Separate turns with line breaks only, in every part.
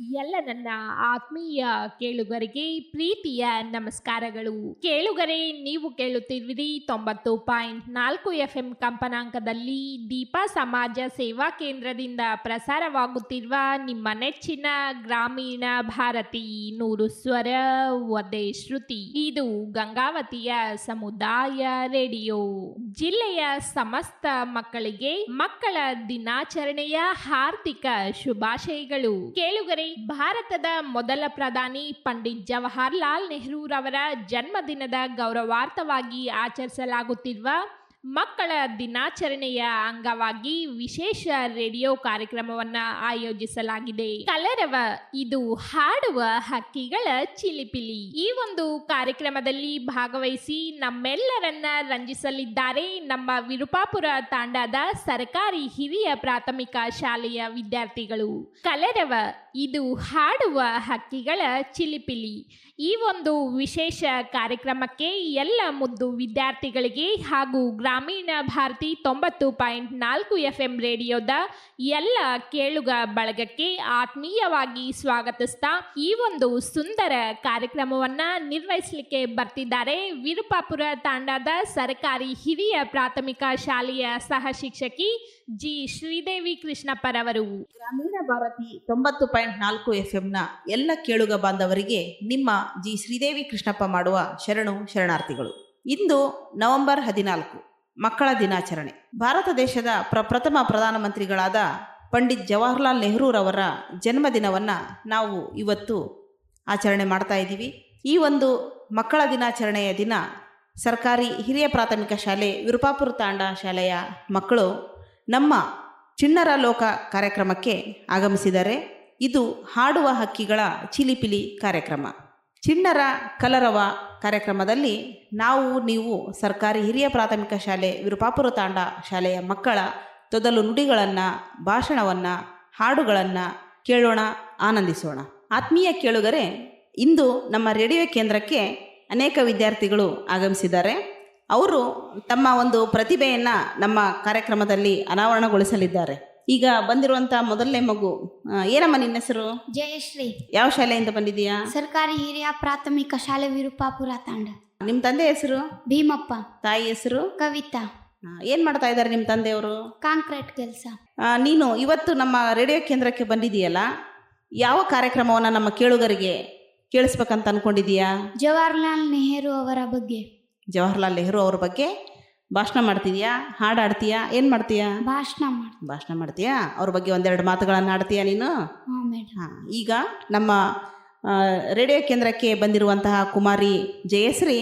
ಎಲ್ಲ ನನ್ನ ಆತ್ಮೀಯ ಕೇಳುಗರಿಗೆ ಪ್ರೀತಿಯ ನಮಸ್ಕಾರಗಳು. ಕೇಳುಗರೆ, ನೀವು ಕೇಳುತ್ತಿರುವಿರಿ 90.4 FM ಕಂಪನಾಂಕದಲ್ಲಿ ದೀಪಾ ಸಮಾಜ ಸೇವಾ ಕೇಂದ್ರದಿಂದ ಪ್ರಸಾರವಾಗುತ್ತಿರುವ ನಿಮ್ಮ ನೆಚ್ಚಿನ ಗ್ರಾಮೀಣ ಭಾರತಿ 100 ಸ್ವರ ಒದೆ ಶ್ರುತಿ. ಇದು ಗಂಗಾವತಿಯ ಸಮುದಾಯ ರೇಡಿಯೋ. ಜಿಲ್ಲೆಯ ಸಮಸ್ತ ಮಕ್ಕಳಿಗೆ ಮಕ್ಕಳ ದಿನಾಚರಣೆಯ ಹಾರ್ದಿಕ ಶುಭಾಶಯಗಳು. ಕೇಳುಗರೆ, ಭಾರತದ ಮೊದಲ ಪ್ರಧಾನಿ ಪಂಡಿತ್ ಜವಾಹರ್ಲಾಲ್ ನೆಹರೂರವರ ಜನ್ಮದಿನದ ಗೌರವಾರ್ಥವಾಗಿ ಆಚರಿಸಲಾಗುತ್ತಿರುವ ಮಕ್ಕಳ ದಿನಾಚರಣೆಯ ಅಂಗವಾಗಿ ವಿಶೇಷ ರೇಡಿಯೋ ಕಾರ್ಯಕ್ರಮವನ್ನ ಆಯೋಜಿಸಲಾಗಿದೆ. ಕಲರವ, ಇದು ಹಾಡುವ ಹಕ್ಕಿಗಳ ಚಿಲಿಪಿಲಿ. ಈ ಒಂದು ಕಾರ್ಯಕ್ರಮದಲ್ಲಿ ಭಾಗವಹಿಸಿ ನಮ್ಮೆಲ್ಲರನ್ನ ರಂಜಿಸಲಿದ್ದಾರೆ ನಮ್ಮ ವಿರುಪಾಪುರ ತಾಂಡಾದ ಸರ್ಕಾರಿ ಹಿರಿಯ ಪ್ರಾಥಮಿಕ ಶಾಲೆಯ ವಿದ್ಯಾರ್ಥಿಗಳು. ಕಲರವ, ಇದು ಹಾಡುವ ಹಕ್ಕಿಗಳ ಚಿಲಿಪಿಲಿ. ಈ ಒಂದು ವಿಶೇಷ ಕಾರ್ಯಕ್ರಮಕ್ಕೆ ಎಲ್ಲ ಮುದ್ದು ವಿದ್ಯಾರ್ಥಿಗಳಿಗೆ ಹಾಗೂ ಗ್ರಾಮೀಣ ಭಾರತಿ 90.4 FM ರೇಡಿಯೋದ ಎಲ್ಲ ಕೇಳುಗ ಬಳಗಕ್ಕೆ ಆತ್ಮೀಯವಾಗಿ ಸ್ವಾಗತಿಸ್ತಾ ಈ ಒಂದು ಸುಂದರ ಕಾರ್ಯಕ್ರಮವನ್ನ ನಿರ್ವಹಿಸಲಿಕ್ಕೆ ಬರ್ತಿದ್ದಾರೆ ವಿರುಪಾಪುರ ತಾಂಡಾದ ಸರ್ಕಾರಿ ಹಿರಿಯ ಪ್ರಾಥಮಿಕ ಶಾಲೆಯ ಸಹ ಶಿಕ್ಷಕಿ ಜಿ ಶ್ರೀದೇವಿ ಕೃಷ್ಣಪ್ಪರವರು.
ಗ್ರಾಮೀಣ ಭಾರತಿ 90.4 FM ಎಲ್ಲ ಕೇಳುಗ ಬಾಂಧವರಿಗೆ ನಿಮ್ಮ ಜಿ ಶ್ರೀದೇವಿ ಕೃಷ್ಣಪ್ಪ ಮಾಡುವ ಶರಣಾರ್ಥಿಗಳು. ಇಂದು ನವೆಂಬರ್ 14 ಮಕ್ಕಳ ದಿನಾಚರಣೆ. ಭಾರತ ದೇಶದ ಪ್ರಥಮ ಪ್ರಧಾನಮಂತ್ರಿಗಳಾದ ಪಂಡಿತ್ ಜವಾಹರ್ಲಾಲ್ ನೆಹರೂರವರ ಜನ್ಮದಿನವನ್ನು ನಾವು ಇವತ್ತು ಆಚರಣೆ ಮಾಡ್ತಾ ಇದ್ದೀವಿ. ಈ ಒಂದು ಮಕ್ಕಳ ದಿನಾಚರಣೆಯ ದಿನ ಸರ್ಕಾರಿ ಹಿರಿಯ ಪ್ರಾಥಮಿಕ ಶಾಲೆ ವಿರುಪಾಪುರ ತಾಂಡ ಶಾಲೆಯ ಮಕ್ಕಳು ನಮ್ಮ ಚಿಣ್ಣರ ಲೋಕ ಕಾರ್ಯಕ್ರಮಕ್ಕೆ ಆಗಮಿಸಿದ್ದಾರೆ. ಇದು ಹಾಡುವ ಹಕ್ಕಿಗಳ ಚಿಲಿಪಿಲಿ ಕಾರ್ಯಕ್ರಮ. ಚಿಣ್ಣರ ಕಲರವ ಕಾರ್ಯಕ್ರಮದಲ್ಲಿ ನೀವು ಸರ್ಕಾರಿ ಹಿರಿಯ ಪ್ರಾಥಮಿಕ ಶಾಲೆ ವಿರುಪಾಪುರ ತಾಂಡ ಶಾಲೆಯ ಮಕ್ಕಳ ತೊದಲು ನುಡಿಗಳನ್ನು, ಭಾಷಣವನ್ನು, ಹಾಡುಗಳನ್ನು ಕೇಳೋಣ, ಆನಂದಿಸೋಣ. ಆತ್ಮೀಯ ಕೇಳುಗರೆ, ಇಂದು ನಮ್ಮ ರೇಡಿಯೋ ಕೇಂದ್ರಕ್ಕೆ ಅನೇಕ ವಿದ್ಯಾರ್ಥಿಗಳು ಆಗಮಿಸಿದ್ದಾರೆ. ಅವರು ತಮ್ಮ ಒಂದು ಪ್ರತಿಭೆಯನ್ನು ನಮ್ಮ ಕಾರ್ಯಕ್ರಮದಲ್ಲಿ ಅನಾವರಣಗೊಳಿಸಲಿದ್ದಾರೆ. ಈಗ ಬಂದಿರುವಂಥ ಮೊದಲನೇ ಮಗು, ಏನಮ್ಮ ನಿನ್ನ ಹೆಸರು?
ಜಯಶ್ರೀ.
ಯಾವ ಶಾಲೆಯಿಂದ ಬಂದಿದೀಯಾ?
ಸರ್ಕಾರಿ ಹಿರಿಯ ಪ್ರಾಥಮಿಕ ಶಾಲೆ ವಿರುಪಾಪುರ ತಾಂಡ.
ನಿಮ್ಮ ತಂದೆ ಹೆಸರು?
ಭೀಮಪ್ಪ.
ತಾಯಿ ಹೆಸರು?
ಕವಿತಾ.
ಏನು ಮಾಡ್ತಾ ಇದ್ದಾರೆ ನಿಮ್ಮ ತಂದೆಯವರು?
ಕಾಂಕ್ರೀಟ್ ಕೆಲಸ.
ನೀನು ಇವತ್ತು ನಮ್ಮ ರೇಡಿಯೋ ಕೇಂದ್ರಕ್ಕೆ ಬಂದಿದೆಯಲ್ಲ, ಯಾವ ಕಾರ್ಯಕ್ರಮವನ್ನು ನಮ್ಮ ಕೇಳುಗರಿಗೆ ಕೇಳಿಸ್ಬೇಕಂತ ಅನ್ಕೊಂಡಿದೀಯಾ?
ಜವಾಹರ್ಲಾಲ್ ನೆಹರು ಅವರ ಬಗ್ಗೆ.
ಜವಾಹರ್ಲಾಲ್ ನೆಹರು ಅವ್ರ ಬಗ್ಗೆ ಭಾಷಣ ಮಾಡ್ತಿದ್ಯಾ? ಹಾಡಾಡ್ತೀಯಾ? ಏನು ಮಾಡ್ತೀಯಾ? ಭಾಷಣ ಮಾಡ್ತೀಯಾ? ಅವ್ರ ಬಗ್ಗೆ ಒಂದೆರಡು ಮಾತುಗಳನ್ನು ಆಡ್ತೀಯಾ ನೀನು? ಈಗ ನಮ್ಮ ರೇಡಿಯೋ ಕೇಂದ್ರಕ್ಕೆ ಬಂದಿರುವಂತಹ ಕುಮಾರಿ ಜಯಶ್ರೀ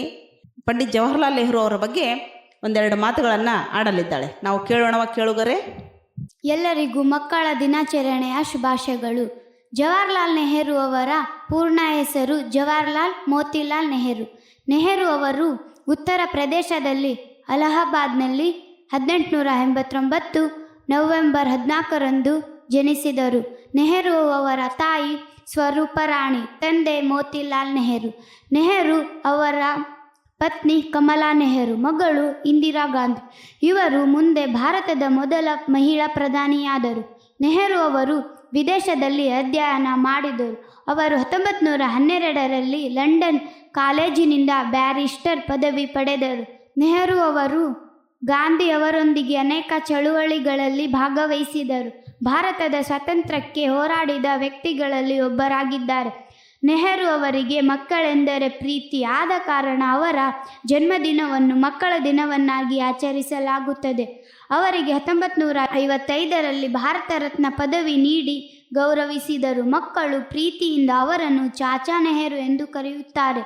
ಪಂಡಿತ್ ಜವಾಹರ್ಲಾಲ್ ನೆಹರು ಅವರ ಬಗ್ಗೆ ಒಂದೆರಡು ಮಾತುಗಳನ್ನು ಆಡಲಿದ್ದಾಳೆ. ನಾವು ಕೇಳೋಣವ ಕೇಳುಗರೆ?
ಎಲ್ಲರಿಗೂ ಮಕ್ಕಳ ದಿನಾಚರಣೆಯ ಶುಭಾಶಯಗಳು. ಜವಾಹರ್ಲಾಲ್ ನೆಹರು ಅವರ ಪೂರ್ಣ ಹೆಸರು ಜವಾಹರ್ಲಾಲ್ ಮೋತಿಲಾಲ್ ನೆಹರು. ನೆಹರು ಅವರು ಉತ್ತರ ಪ್ರದೇಶದಲ್ಲಿ ಅಲಹಾಬಾದ್ನಲ್ಲಿ 1889 ನವೆಂಬರ್ 14ರಂದು ಜನಿಸಿದರು. ನೆಹರು ಅವರ ತಾಯಿ ಸ್ವರೂಪರಾಣಿ, ತಂದೆ ಮೋತಿಲಾಲ್ ನೆಹರು. ನೆಹರು ಅವರ ಪತ್ನಿ ಕಮಲಾ ನೆಹರು, ಮಗಳು ಇಂದಿರಾ ಗಾಂಧಿ. ಇವರು ಮುಂದೆ ಭಾರತದ ಮೊದಲ ಮಹಿಳಾ ಪ್ರಧಾನಿಯಾದರು. ನೆಹರು ಅವರು ವಿದೇಶದಲ್ಲಿ ಅಧ್ಯಯನ ಮಾಡಿದರು. ಅವರು 1912ರಲ್ಲಿ ಲಂಡನ್ ಕಾಲೇಜಿನಿಂದ ಬ್ಯಾರಿಸ್ಟರ್ ಪದವಿ ಪಡೆದರು. ನೆಹರು ಅವರು ಗಾಂಧಿ ಅವರೊಂದಿಗೆ ಅನೇಕ ಚಳುವಳಿಗಳಲ್ಲಿ ಭಾಗವಹಿಸಿದರು. ಭಾರತದ ಸ್ವಾತಂತ್ರ್ಯಕ್ಕೆ ಹೋರಾಡಿದ ವ್ಯಕ್ತಿಗಳಲ್ಲಿ ಒಬ್ಬರಾಗಿದ್ದಾರೆ. ನೆಹರು ಅವರಿಗೆ ಮಕ್ಕಳೆಂದರೆ ಪ್ರೀತಿ. ಆದ ಕಾರಣ ಅವರ ಜನ್ಮದಿನವನ್ನು ಮಕ್ಕಳ ದಿನವನ್ನಾಗಿ ಆಚರಿಸಲಾಗುತ್ತದೆ. ಅವರಿಗೆ 1955ರಲ್ಲಿ ಭಾರತ ರತ್ನ ಪದವಿ ನೀಡಿ ಗೌರವಿಸಿದರು. ಮಕ್ಕಳು ಪ್ರೀತಿಯಿಂದ ಅವರನ್ನು ಚಾಚಾ ನೆಹರು ಎಂದು ಕರೆಯುತ್ತಾರೆ.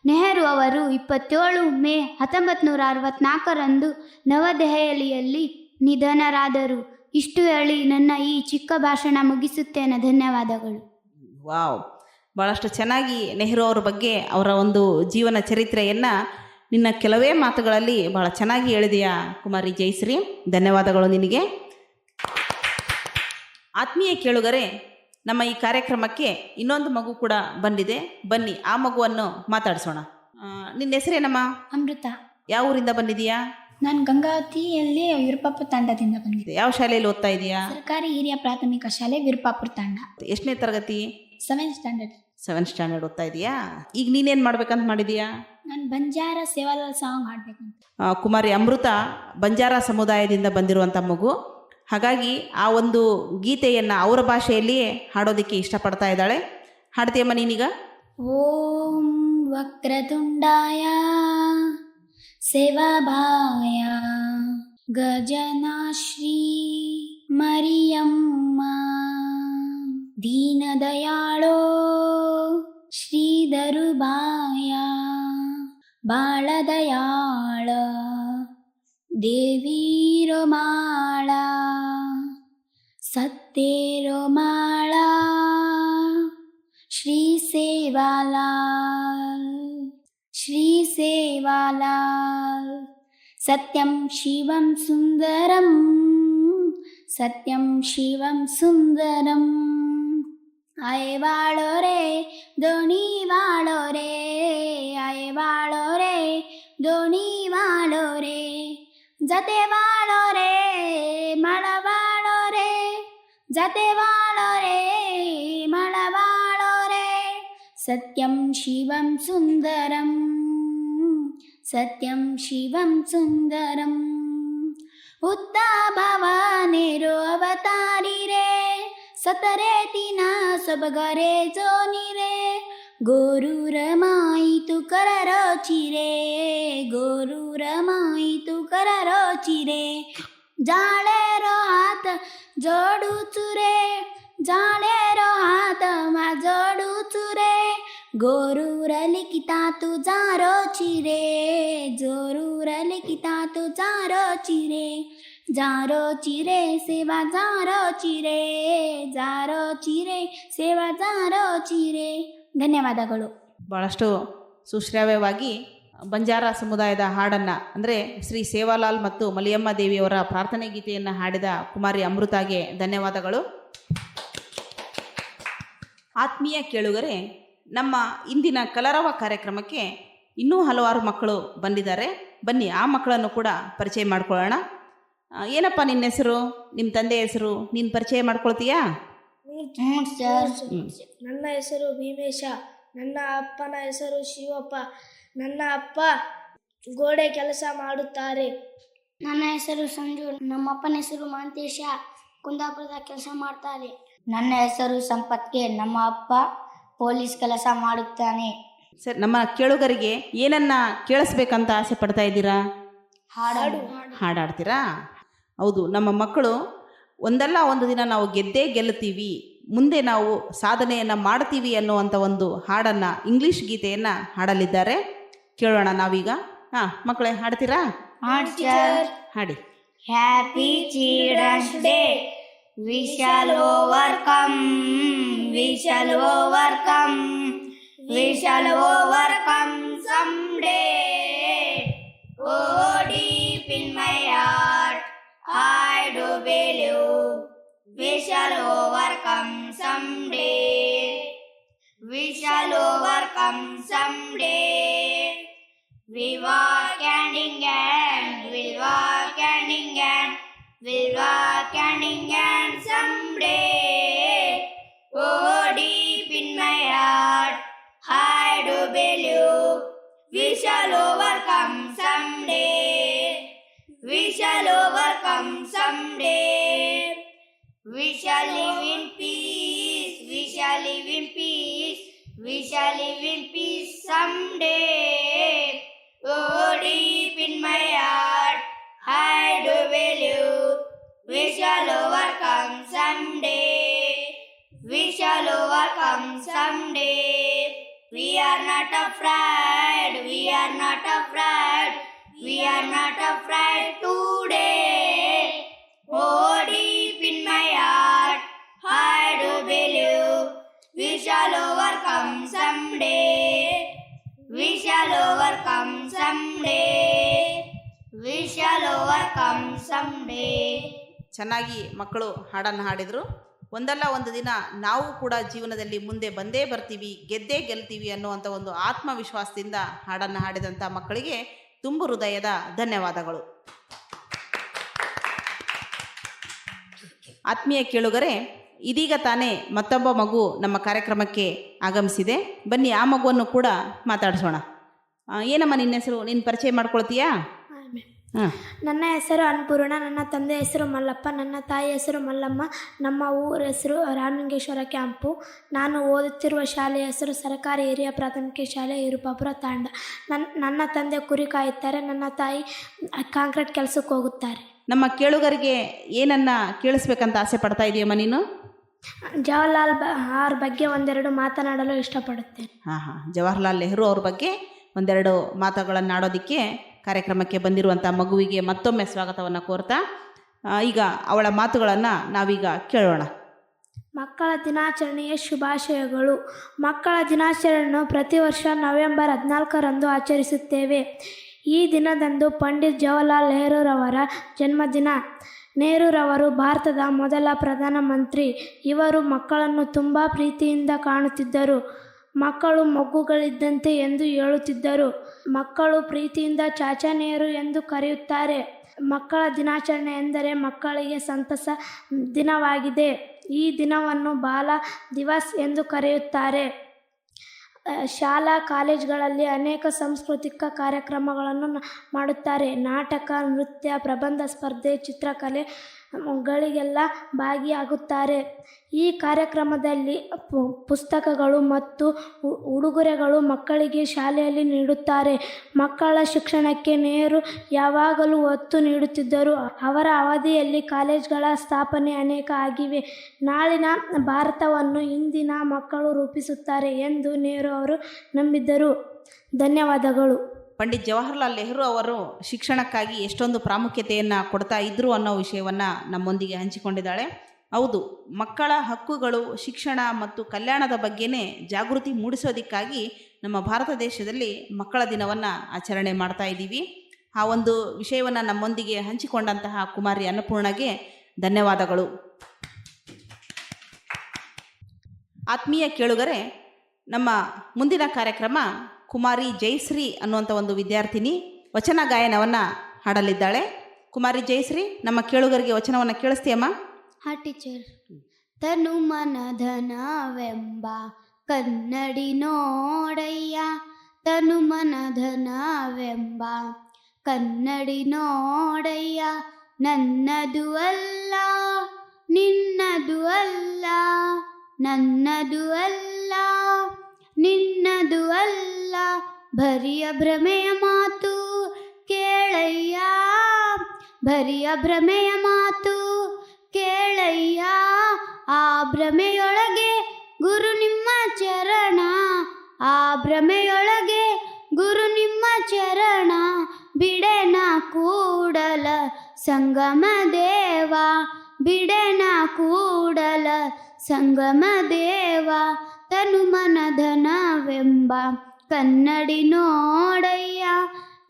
ನೆಹರು ಅವರು 27 ಮೇ 1964ರಂದು ನವದೆಹಲಿಯಲ್ಲಿ ನಿಧನರಾದರು. ಇಷ್ಟು ಹೇಳಿ ನನ್ನ ಈ ಚಿಕ್ಕ ಭಾಷಣ ಮುಗಿಸುತ್ತೇನೆ. ಧನ್ಯವಾದಗಳು.
ವಾವ್, ಭಾಳಷ್ಟು ಚೆನ್ನಾಗಿ ನೆಹರು ಅವರ ಬಗ್ಗೆ ಅವರ ಒಂದು ಜೀವನ ಚರಿತ್ರೆಯನ್ನು ನಿನ್ನ ಕೆಲವೇ ಮಾತುಗಳಲ್ಲಿ ಭಾಳ ಚೆನ್ನಾಗಿ ಹೇಳಿದೆಯಾ ಕುಮಾರಿ ಜಯಶ್ರೀ. ಧನ್ಯವಾದಗಳು ನಿನಗೆ. ಆತ್ಮೀಯ ಕೇಳುಗರೆ, ನಮ್ಮ ಈ ಕಾರ್ಯಕ್ರಮಕ್ಕೆ ಇನ್ನೊಂದು ಮಗು ಕೂಡ ಬಂದಿದೆ. ಬನ್ನಿ ಆ ಮಗುವನ್ನು ಮಾತಾಡಿಸೋಣ. ನಿನ್ನ ಹೆಸರೇನಮ್ಮ?
ಅಮೃತ.
ಯಾವ ಊರಿಂದ ಬಂದಿದೀಯಾ?
ನಾನು ಗಂಗಾವತಿಯಲ್ಲಿ ವಿರುಪಾಪುರ ತಾಂಡದಿಂದ ಬಂದಿದ್ದೆ.
ಯಾವ ಶಾಲೆಯಲ್ಲಿ ಓದ್ತಾ ಇದೀಯಾ?
ಸರ್ಕಾರಿ ಹಿರಿಯ ಪ್ರಾಥಮಿಕ ಶಾಲೆ ವಿರುಪಾಪುರ ತಾಂಡ.
ಎಷ್ಟನೇ ತರಗತಿ?
7th standard.
7th ಸ್ಟ್ಯಾಂಡರ್ಡ್ ಓದ್ತಾ ಇದೆಯಾ? ಈಗ ನೀನೇನು ಮಾಡ್ಬೇಕಂತ ಮಾಡಿದೀಯಾ?
ನಾನು ಬಂಜಾರ ಸೇವಾಲಾಲ್ ಸಾಂಗ್ ಹಾಡ್ಬೇಕಂತ.
ಕುಮಾರಿ ಅಮೃತ ಬಂಜಾರ ಸಮುದಾಯದಿಂದ ಬಂದಿರುವಂಥ ಮಗು. ಹಾಗಾಗಿ ಆ ಒಂದು ಗೀತೆಯನ್ನು ಅವರ ಭಾಷೆಯಲ್ಲಿಯೇ ಹಾಡೋದಕ್ಕೆ ಇಷ್ಟಪಡ್ತಾ ಇದ್ದಾಳೆ. ಹಾಡ್ತೀಯಮ್ಮ ನೀನೀಗ?
ಓಂ ವಕ್ರತುಂಡಾಯ ಸೇವಾಭಾಯ ಗಜನಾಶ್ರೀ ಮರಿಯಮ್ಮ ದೀನದಯಾಳೋ ಶ್ರೀಧರುಬಾಯ ಬಾಳದಯಾಳ ದೇವೀರೋ ಮಾಳ ಸತ್ತೇರೋ ಮಾಳ ಶ್ರೀ ಸೇವಾಲಾಲ್ ಶ್ರೀ ಸೇವಾಲಾಲ್ ಸತ್ಯಂ ಶಿವಂ ಸುಂದರಂ ಸತ್ಯಂ ಶಿವಂ ಸುಂದರಂ ಆಯೆ ಬಾಳೋ ರೇ ದೋಣಿ ಬಾಳೋ ರೇ ಆಯೆ ಬಾಳೋ ರೇ ದೋಣಿ ಬಾಳೋ ರೇ ಜತೆ ಬಾಳೋ ರೇ ಮಳ ಬಾಳೋ ರೇ ಜತೆ ಬಾಳೋ ರೇ ಮಳ ಬಾಳೋ ರೇ ಸತ್ಯಂ ಶಿವಂ ಸುಂದರಂ ಸತ್ಯಂ ಶಿವಂ ಸುಂದರಂ ಉತ್ತಾಭವಾನೇರೋ ಅವತಾರಿ ರೇ ಸತರೆ ತಿನ ಸೊಬಗರೆ ಜೋನಿರೆ ಗೋರೂರ ಮಾಯಿತು ಕರರೋಚಿರೆ ಗೋರೂರ ಮಾಯಿತು ಕರರೋಚಿರೆ ಜಾಳೆರೋ ಹಾತ ಜೋಡು ಚುರೆ ಜಾಳೆರೋ ಹಾತ ಮಾ ಜೋಡು ಚುರೆ ಗೋರೂರ ಲಿಖಿತಾತು ಜಾರೋ ಚಿರೆ ಜೋರೂರ ಲಿಖಿತಾತು ಜಾರೋ ಚಿರೆ ಜಾರೋ ಚಿರೆ ಸೇವಾ ಜಾರೋ ಚಿರೆ ಜಾರೋ ಚಿರೆ ಸೇವಾ ಜಾರೋ ಚಿರೆ. ಧನ್ಯವಾದಗಳು.
ಭಾಳಷ್ಟು ಸುಶ್ರಾವ್ಯವಾಗಿ ಬಂಜಾರ ಸಮುದಾಯದ ಹಾಡನ್ನು ಅಂದರೆ ಶ್ರೀ ಸೇವಾಲಾಲ್ ಮತ್ತು ಮಲಿಯಮ್ಮ ದೇವಿಯವರ ಪ್ರಾರ್ಥನೆ ಗೀತೆಯನ್ನು ಹಾಡಿದ ಕುಮಾರಿ ಅಮೃತಾಗೆ ಧನ್ಯವಾದಗಳು. ಆತ್ಮೀಯ ಕೇಳುಗರೆ, ನಮ್ಮ ಇಂದಿನ ಕಲರವ ಕಾರ್ಯಕ್ರಮಕ್ಕೆ ಇನ್ನೂ ಹಲವಾರು ಮಕ್ಕಳು ಬಂದಿದ್ದಾರೆ. ಬನ್ನಿ ಆ ಮಕ್ಕಳನ್ನು ಕೂಡ ಪರಿಚಯ ಮಾಡ್ಕೊಳ್ಳೋಣ. ಏನಪ್ಪ ನಿನ್ನ ಹೆಸರು, ನಿಮ್ಮ ತಂದೆ ಹೆಸರು, ನೀನು ಪರಿಚಯ ಮಾಡ್ಕೊಳ್ತೀಯಾ?
ನನ್ನ ಹೆಸರು ಭೀಮೇಶ. ನನ್ನ ಅಪ್ಪನ ಹೆಸರು ಶಿವಪ್ಪ. ನನ್ನ ಅಪ್ಪ ಗೋಡೆ ಕೆಲಸ ಮಾಡುತ್ತಾರೆ.
ನನ್ನ ಹೆಸರು ಸಂಜು. ನಮ್ಮಪ್ಪನ ಹೆಸರು ಮಹಂತೇಶ, ಕುಂದಾಪುರದ ಕೆಲಸ ಮಾಡ್ತಾರೆ. ನನ್ನ ಹೆಸರು ಸಂಪತ್ಗೆ. ನಮ್ಮ ಅಪ್ಪ ಪೊಲೀಸ್ ಕೆಲಸ ಮಾಡುತ್ತಾನೆ.
ಸರಿ, ನಮ್ಮ ಕೇಳುಗರಿಗೆ ಏನನ್ನ ಕೇಳಿಸ್ಬೇಕಂತ ಆಸೆ ಪಡ್ತಾ ಇದ್ದೀರಾ? ಹಾಡಾಡ್ತೀರಾ? ಹೌದು, ನಮ್ಮ ಮಕ್ಕಳು ಒಂದಲ್ಲ ಒಂದು ದಿನ ನಾವು ಗೆದ್ದೇ ಗೆಲ್ಲುತ್ತೀವಿ, ಮುಂದೆ ನಾವು ಸಾಧನೆಯನ್ನು ಮಾಡ್ತೀವಿ ಅನ್ನುವಂಥ ಒಂದು ಹಾಡನ್ನು, ಇಂಗ್ಲೀಷ್ ಗೀತೆಯನ್ನು ಹಾಡಲಿದ್ದಾರೆ. ಕೇಳೋಣ ನಾವೀಗ. ಮಕ್ಕಳೇ ಹಾಡ್ತೀರಾ? ಹಾಡಿ.
Happy childrens day. We shall overcome, we shall overcome, we shall overcome someday. Oh, deep in my heart, I do believe we shall overcome someday. We shall overcome someday. We walk hand in hand, we'll walk hand in hand, we'll walk hand in hand someday. Oh, deep in my heart, I do believe we shall overcome someday. We shall overcome someday. We shall live in peace. We shall live in peace. We shall live in peace someday. Oh, deep in my heart, I do believe we shall overcome someday. We shall overcome someday. We are not afraid. We are not afraid. We are not afraid today. Oh, deep in my heart, I do believe we shall overcome someday. We shall overcome someday. We shall overcome someday.
ಚೆನ್ನಾಗಿ ಮಕ್ಕಳು ಹಾಡನ್ನು ಹಾಡಿದರು. ಒಂದಲ್ಲ ಒಂದು ದಿನ ನಾವು ಕೂಡ ಜೀವನದಲ್ಲಿ ಮುಂದೆ ಬಂದೇ ಬರ್ತೀವಿ, ಗೆದ್ದೇ ಗೆಲ್ತೀವಿ ಅನ್ನುವಂಥ ಒಂದು ಆತ್ಮವಿಶ್ವಾಸದಿಂದ ಹಾಡನ್ನು ಹಾಡಿದಂಥ ಮಕ್ಕಳಿಗೆ ತುಂಬು ಹೃದಯದ ಧನ್ಯವಾದಗಳು. ಆತ್ಮೀಯ ಕೇಳುಗರೆ, ಇದೀಗ ತಾನೇ ಮತ್ತೊಬ್ಬ ಮಗು ನಮ್ಮ ಕಾರ್ಯಕ್ರಮಕ್ಕೆ ಆಗಮಿಸಿದೆ. ಬನ್ನಿ ಆ ಮಗುವನ್ನು ಕೂಡ ಮಾತಾಡಿಸೋಣ. ಏನಮ್ಮ ನಿನ್ನ ಹೆಸರು? ನಿನ್ನ ಪರಿಚಯ ಮಾಡ್ಕೊಳ್ತೀಯಾ? ಹಾಂ.
ನನ್ನ ಹೆಸರು ಅನ್ನಪೂರ್ಣ. ನನ್ನ ತಂದೆ ಹೆಸರು ಮಲ್ಲಪ್ಪ. ನನ್ನ ತಾಯಿ ಹೆಸರು ಮಲ್ಲಮ್ಮ. ನಮ್ಮ ಊರ ಹೆಸರು ರಾಮಲಿಂಗೇಶ್ವರ ಕ್ಯಾಂಪು. ನಾನು ಓದುತ್ತಿರುವ ಶಾಲೆಯ ಹೆಸರು ಸರ್ಕಾರಿ ಹಿರಿಯ ಪ್ರಾಥಮಿಕ ಶಾಲೆ ಇರುಪಾಪುರ ತಾಂಡ. ನನ್ನ ತಂದೆ ಕುರಿ ಕಾಯುತ್ತಾರೆ. ನನ್ನ ತಾಯಿ ಕಾಂಕ್ರೀಟ್ ಕೆಲಸಕ್ಕೆ ಹೋಗುತ್ತಾರೆ.
ನಮ್ಮ ಕೇಳುಗರಿಗೆ ಏನನ್ನ ಕೇಳಿಸ್ಬೇಕಂತ ಆಸೆ ಪಡ್ತಾ ಇದೆಯಮ್ಮ ನೀನು?
ಜವಾಹರ್ಲಾಲ್ ಅವ್ರ ಬಗ್ಗೆ ಒಂದೆರಡು ಮಾತನಾಡಲು ಇಷ್ಟಪಡುತ್ತೇನೆ.
ಹಾಂ. ಜವಾಹರ್ಲಾಲ್ ನೆಹರು ಅವ್ರ ಬಗ್ಗೆ ಒಂದೆರಡು ಮಾತುಗಳನ್ನು ಆಡೋದಕ್ಕೆ ಕಾರ್ಯಕ್ರಮಕ್ಕೆ ಬಂದಿರುವಂಥ ಮಗುವಿಗೆ ಮತ್ತೊಮ್ಮೆ ಸ್ವಾಗತವನ್ನು ಕೋರ್ತಾ ಈಗ ಅವಳ ಮಾತುಗಳನ್ನು ನಾವೀಗ ಕೇಳೋಣ.
ಮಕ್ಕಳ ದಿನಾಚರಣೆಯ ಶುಭಾಶಯಗಳು. ಮಕ್ಕಳ ದಿನಾಚರಣೆಯನ್ನು ಪ್ರತಿ ವರ್ಷ ನವೆಂಬರ್ 14ರಂದು ಆಚರಿಸುತ್ತೇವೆ. ಈ ದಿನದಂದು ಪಂಡಿತ್ ಜವಾಹರ್ಲಾಲ್ ನೆಹರೂರವರ ಜನ್ಮದಿನ. ನೆಹರೂರವರು ಭಾರತದ ಮೊದಲ ಪ್ರಧಾನಮಂತ್ರಿ. ಇವರು ಮಕ್ಕಳನ್ನು ತುಂಬ ಪ್ರೀತಿಯಿಂದ ಕಾಣುತ್ತಿದ್ದರು. ಮಕ್ಕಳು ಮಗುಗಳಿದ್ದಂತೆ ಎಂದು ಹೇಳುತ್ತಿದ್ದರು. ಮಕ್ಕಳು ಪ್ರೀತಿಯಿಂದ ಚಾಚಾ ನೆಹರು ಎಂದು ಕರೆಯುತ್ತಾರೆ. ಮಕ್ಕಳ ದಿನಾಚರಣೆ ಎಂದರೆ ಮಕ್ಕಳಿಗೆ ಸಂತಸ ದಿನವಾಗಿದೆ. ಈ ದಿನವನ್ನು ಬಾಲ ದಿವಸ್ ಎಂದು ಕರೆಯುತ್ತಾರೆ. ಶಾಲಾ ಕಾಲೇಜುಗಳಲ್ಲಿ ಅನೇಕ ಸಾಂಸ್ಕೃತಿಕ ಕಾರ್ಯಕ್ರಮಗಳನ್ನು ಮಾಡುತ್ತಾರೆ. ನಾಟಕ, ನೃತ್ಯ, ಪ್ರಬಂಧ ಸ್ಪರ್ಧೆ, ಚಿತ್ರಕಲೆಗಳಿಗೆಲ್ಲ ಭಾಗಿಯಾಗುತ್ತಾರೆ. ಈ ಕಾರ್ಯಕ್ರಮದಲ್ಲಿ ಪುಸ್ತಕಗಳು ಮತ್ತು ಉಡುಗೊರೆಗಳು ಮಕ್ಕಳಿಗೆ ಶಾಲೆಯಲ್ಲಿ ನೀಡುತ್ತಾರೆ. ಮಕ್ಕಳ ಶಿಕ್ಷಣಕ್ಕೆ ನೆಹರು ಯಾವಾಗಲೂ ಒತ್ತು ನೀಡುತ್ತಿದ್ದರು. ಅವರ ಅವಧಿಯಲ್ಲಿ ಕಾಲೇಜುಗಳ ಸ್ಥಾಪನೆ ಅನೇಕ ಆಗಿವೆ. ನಾಳಿನ ಭಾರತವನ್ನು ಇಂದಿನ ಮಕ್ಕಳು ರೂಪಿಸುತ್ತಾರೆ ಎಂದು ನೆಹರು ಅವರು ನಂಬಿದ್ದರು. ಧನ್ಯವಾದಗಳು.
ಪಂಡಿತ್ ಜವಾಹರ್ಲಾಲ್ ನೆಹರು ಅವರು ಶಿಕ್ಷಣಕ್ಕಾಗಿ ಎಷ್ಟೊಂದು ಪ್ರಾಮುಖ್ಯತೆಯನ್ನು ಕೊಡ್ತಾ ಇದ್ದರು ಅನ್ನೋ ವಿಷಯವನ್ನು ನಮ್ಮೊಂದಿಗೆ ಹಂಚಿಕೊಂಡಿದ್ದಾಳೆ. ಹೌದು, ಮಕ್ಕಳ ಹಕ್ಕುಗಳು, ಶಿಕ್ಷಣ ಮತ್ತು ಕಲ್ಯಾಣದ ಬಗ್ಗೆನೇ ಜಾಗೃತಿ ಮೂಡಿಸೋದಕ್ಕಾಗಿ ನಮ್ಮ ಭಾರತ ದೇಶದಲ್ಲಿ ಮಕ್ಕಳ ದಿನವನ್ನು ಆಚರಣೆ ಮಾಡ್ತಾ ಇದ್ದೀವಿ. ಆ ಒಂದು ವಿಷಯವನ್ನು ನಮ್ಮೊಂದಿಗೆ ಹಂಚಿಕೊಂಡಂತಹ ಕುಮಾರಿ ಅನ್ನಪೂರ್ಣಗೆ ಧನ್ಯವಾದಗಳು. ಆತ್ಮೀಯ ಕೇಳುಗರೆ, ನಮ್ಮ ಮುಂದಿನ ಕಾರ್ಯಕ್ರಮ ಕುಮಾರಿ ಜಯಶ್ರೀ ಅನ್ನುವಂಥ ಒಂದು ವಿದ್ಯಾರ್ಥಿನಿ ವಚನ ಗಾಯನವನ್ನು ಹಾಡಲಿದ್ದಾಳೆ. ಕುಮಾರಿ ಜಯಶ್ರೀ, ನಮ್ಮ ಕೇಳುಗರಿಗೆ ವಚನವನ್ನು ಕೇಳಿಸ್ತೀಯಮ್ಮ?
ಹಾ ಟೀಚರ್. ತನು ಮನ ಧನವೆಂಬ ಕನ್ನಡಿ ನೋಡಯ್ಯ, ತನು ಮನ ಧನವೆಂಬ ಕನ್ನಡಿ ನೋಡಯ್ಯ, ನನ್ನದು ಅಲ್ಲ ನಿನ್ನದು ಅಲ್ಲ, ನನ್ನದು ಅಲ್ಲ ನಿನ್ನದು ಅಲ್ಲ, ಬರಿಯ ಭ್ರಮೆಯ ಮಾತು ಕೇಳಯ್ಯ, ಬರಿಯ ಭ್ರಮೆಯ ಮಾತು ಕೇಳಯ್ಯ, ಆ ಭ್ರಮೆಯೊಳಗೆ ಗುರು ನಿಮ್ಮ ಚರಣ, ಆ ಭ್ರಮೆಯೊಳಗೆ ಗುರು ನಿಮ್ಮ ಚರಣ, ಬಿಡೆನ ಕೂಡಲ ಸಂಗಮ ದೇವ, ಬಿಡೆನ ಕೂಡಲ ಸಂಗಮ ದೇವ, ತನು ಮನ ಧನವೆಂಬ ಕನ್ನಡಿ ನೋಡಯ್ಯ,